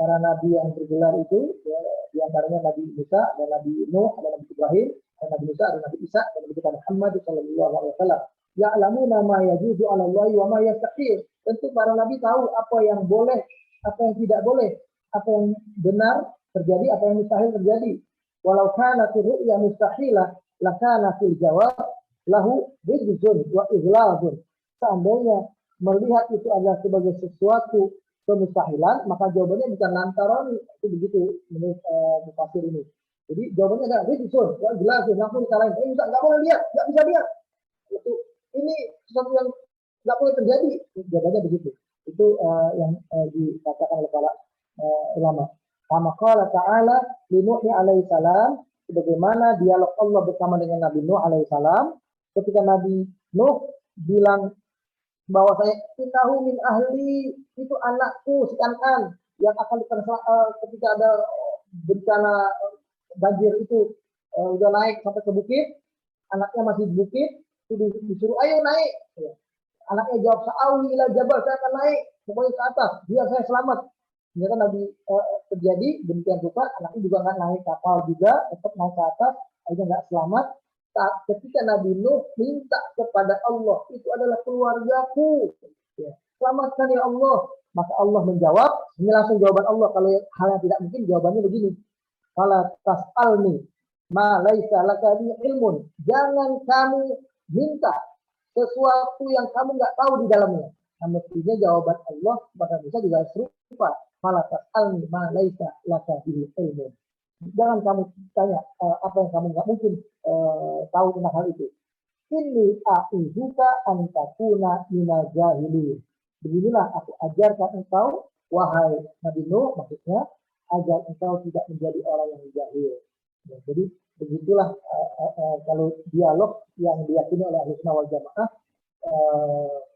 para nabi yang bergelar itu, ya, diantaranya Nabi Musa, dan Nabi Nuh, dan Nabi Ibrahim, dan Nabi Musa, dan Nabi Isa, dan Nabi Muhammad sallallahu alaihi wasallam. Ya'lamuna ma yajuzu 'ala Allah wa ma yastahil. Tentu para nabi tahu apa yang boleh, apa yang tidak boleh, apa yang benar terjadi, apa yang mustahil terjadi. Walau kana fi ru'ya mustahilah, lakana fil jawab lahu rijzun wa ighlazun. Seandainya melihat itu adalah sebagai sesuatu kemustahilan, maka jawabannya bukan lantaran, itu begitu menurut mufassir ini. Jadi jawabannya adalah rijzun, ya jelas, langsung disalahin. Enggak boleh lihat, enggak bisa lihat. Itu ini sesuatu yang enggak boleh terjadi. Jawabannya begitu. Itu yang dikatakan oleh para ulama. Kama qala ta'ala li Nuh alaihi salam, sebagaimana dialog Allah bersama dengan Nabi Nuh alaihi salam, ketika Nabi Nuh bilang bahwa saya innahu min ahli, itu anakku si Kan'an yang akan ketika ada bencana banjir itu udah naik sampai ke bukit, anaknya masih di bukit, itu disuruh ayo naik. Ya. Anaknya jawab sa'awi ila jabal, saya akan naik pokoknya ke atas biar saya selamat. Ternyata Nabi terjadi demikian rupa, anaknya juga nggak naik kapal juga, tetap naik ke atas, akhirnya nggak selamat. Ketika Nabi Nuh minta kepada Allah, itu adalah keluargaku, ya, selamatkan ya Allah, maka Allah menjawab, ini langsung jawaban Allah. Kalau hal yang tidak mungkin, jawabannya begini, fala tas'alni ma laisa laka bihi ilmun, jangan kamu minta sesuatu yang kamu nggak tahu di dalamnya. Nah, mestinya jawaban Allah kepada Musa juga serupa, fala tas'alni ma laisa laka bihi ilmun. Jangan kamu tanya apa yang kamu nggak mungkin tahu tentang hal itu. Inni a'izuka an takuna minal jahilin. Beginilah aku ajarkan engkau, wahai Nabi Nuh, maksudnya agar engkau tidak menjadi orang yang jahil. Ya, jadi begitulah kalau dialog yang diyakini oleh ahli sunnah wal jamaah,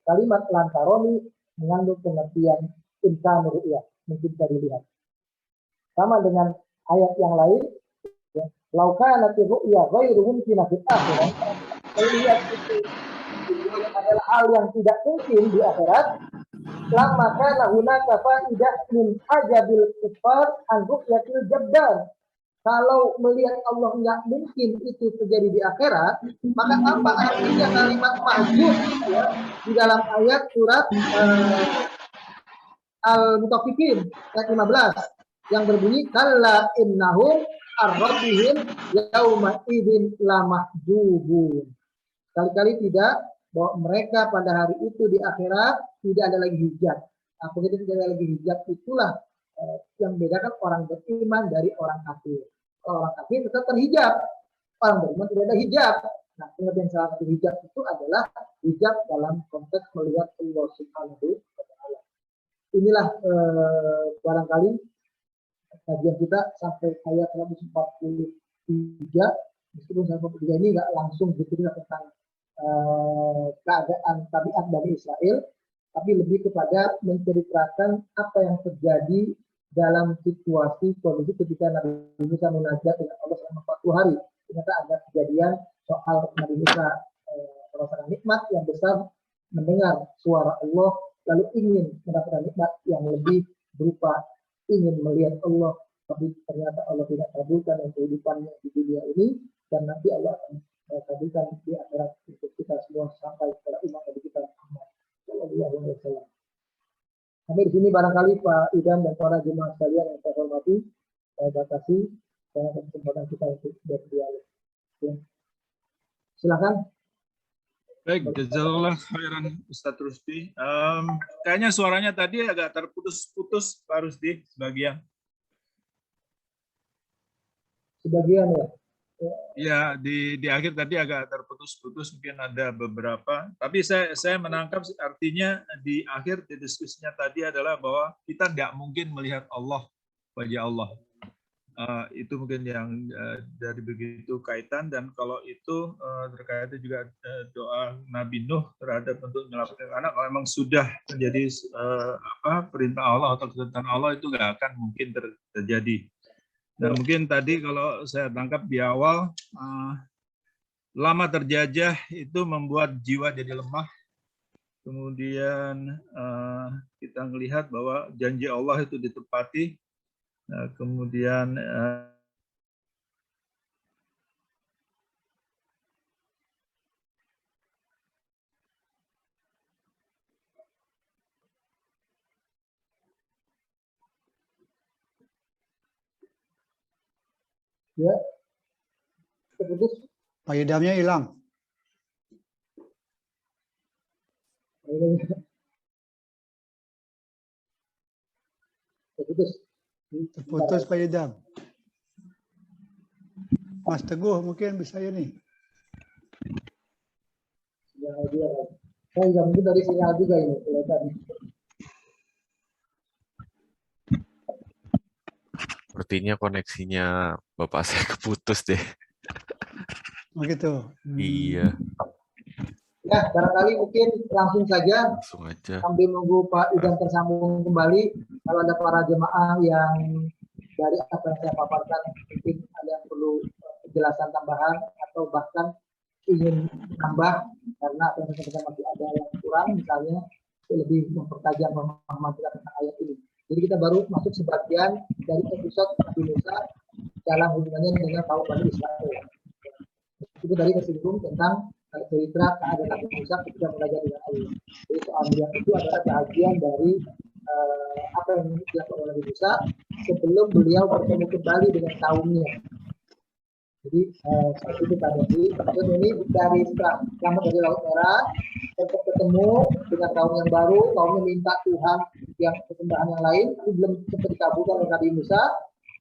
kalimat lantaroni mengandung pengertian imkan ru'yah, mungkin bisa dilihat. Sama dengan ayat yang lain, ya, laukana fi ru'ya ghairu mumkin fil akhirah. Melihat itu adalah hal yang tidak mungkin di akhirat. Lama kana hunaka fa'idah min ajabil kufar an ru'yatil jabbar. Kalau melihat Allah nggak mungkin itu terjadi di akhirat, maka apa artinya kalimat mahjub ya, di dalam ayat surat Al-Mutaffifin ayat 15 yang berbunyi kalla innahum ar-rabbihim yauma idzin lamahjubun. Kali-kali tidak bahwa mereka pada hari itu di akhirat tidak ada lagi hijab. Apa itu tidak ada lagi hijab, itulah yang membedakan orang beriman dari orang kafir. Orang kafir tetap terhijab, orang beriman tidak ada hijab. Nah, pengertian salah satu hijab itu adalah hijab dalam konteks melihat Allah Subhanahu wa Ta'ala. Inilah barangkali kajian kita sampai ayat 143. Meskipun 143 ini nggak langsung bercerita tentang keadaan tabiat Bani Israel, tapi lebih kepada menceritakan apa yang terjadi dalam situasi kondisi ketika Nabi Musa munajat dengan Allah selama 40 hari. Ternyata ada kejadian soal Nabi Musa merasakan nikmat yang besar, mendengar suara Allah, lalu ingin mendapatkan nikmat yang lebih berupa ingin melihat Allah, tapi ternyata Allah tidak kabulkan yang kehidupannya di dunia ini, dan nanti Allah akan kabulkan di akhirat untuk kita semua sampai kepada umat Nabi kita Muhammad Sallallahu Alaihi Wasallam. Sampai di sini barangkali Pak Idam dan para jemaah sekalian yang saya hormati, saya batasi karena kesempatan kita untuk berdialog. Ya. Silakan. Baik, jazakallah khairan Ustaz Rusdi. Kayaknya suaranya tadi agak terputus-putus Pak Rusdi sebagian. Sebagian ya. Ya, di akhir tadi agak terputus-putus, mungkin ada beberapa. Tapi saya menangkap artinya di akhir di diskusinya tadi adalah bahwa kita tidak mungkin melihat Allah, wajah Allah. Itu mungkin yang dari begitu kaitan, dan kalau itu terkait juga doa Nabi Nuh terhadap untuk menyelamatkan anak, kalau memang sudah menjadi perintah Allah atau ketentuan Allah, itu nggak akan mungkin terjadi. Dan mungkin tadi kalau saya tangkap di awal, lama terjajah itu membuat jiwa jadi lemah. Kemudian kita melihat bahwa janji Allah itu ditepati. Kemudian Ya, terputus. Pak Idamnya hilang. Terputus. Terputus Pak Idam. Mas Teguh mungkin bisa ini. Ya, dia. Saya juga mungkin dari sinyal juga ini kelihatan. Sepertinya koneksinya Bapak saya keputus deh. Oh gitu. Iya. Ya, barangkali mungkin langsung saja. Langsung aja. Sambil menunggu Pak Idam tersambung kembali. Kalau ada para jemaah yang dari apa yang saya paparkan, mungkin ada yang perlu penjelasan tambahan atau bahkan ingin menambah karena apa yang saya katakan masih ada yang kurang, misalnya lebih mempertajam pemahaman kita tentang ayat ini. Jadi kita baru masuk sebagian dari episode Nabi Musa dalam hubungannya dengan kaum Bani Israel. Itu tadi tersinggung tentang cerita keadaan Nabi Musa ketika belajar dengan Allah. Jadi soal melihat itu adalah bagian dari apa yang dilakukan oleh Nabi Musa sebelum beliau bertemu kembali dengan kaumnya. Jadi saat itu tadi maksudnya ini dari setelah selamat dari Laut Merah untuk ketemu dengan kaum yang baru, kaumnya minta Tuhan yang kesembahan yang lain, tapi belum sempat dikabulkan oleh Nabi Musa,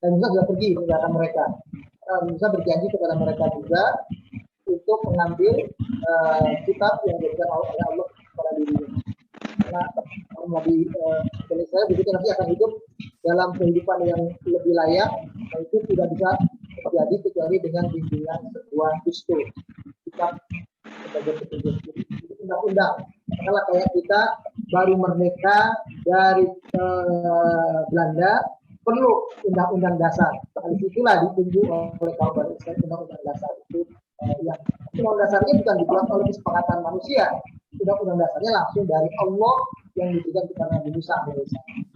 dan Musa sudah pergi meninggalkan mereka. Musa berjanji kepada mereka juga untuk mengambil kitab yang diberikan oleh Allah kepada dirinya. Karena Nabi saya begitu nanti akan hidup dalam kehidupan yang lebih layak, dan itu tidak bisa terjadi kecuali dengan bimbingan sebuah dustur kitab sebagai petunjuk undang-undang. Kalau kayak kita baru merdeka dari Belanda, perlu undang-undang dasar. Dari situlah ditunjuk oleh kaum Bani Israil undang-undang dasar itu yang undang dasarnya bukan dibuat oleh kesepakatan manusia. Undang-undang dasarnya langsung dari Allah yang diberikan kepada Nabi Musa alaihissalam.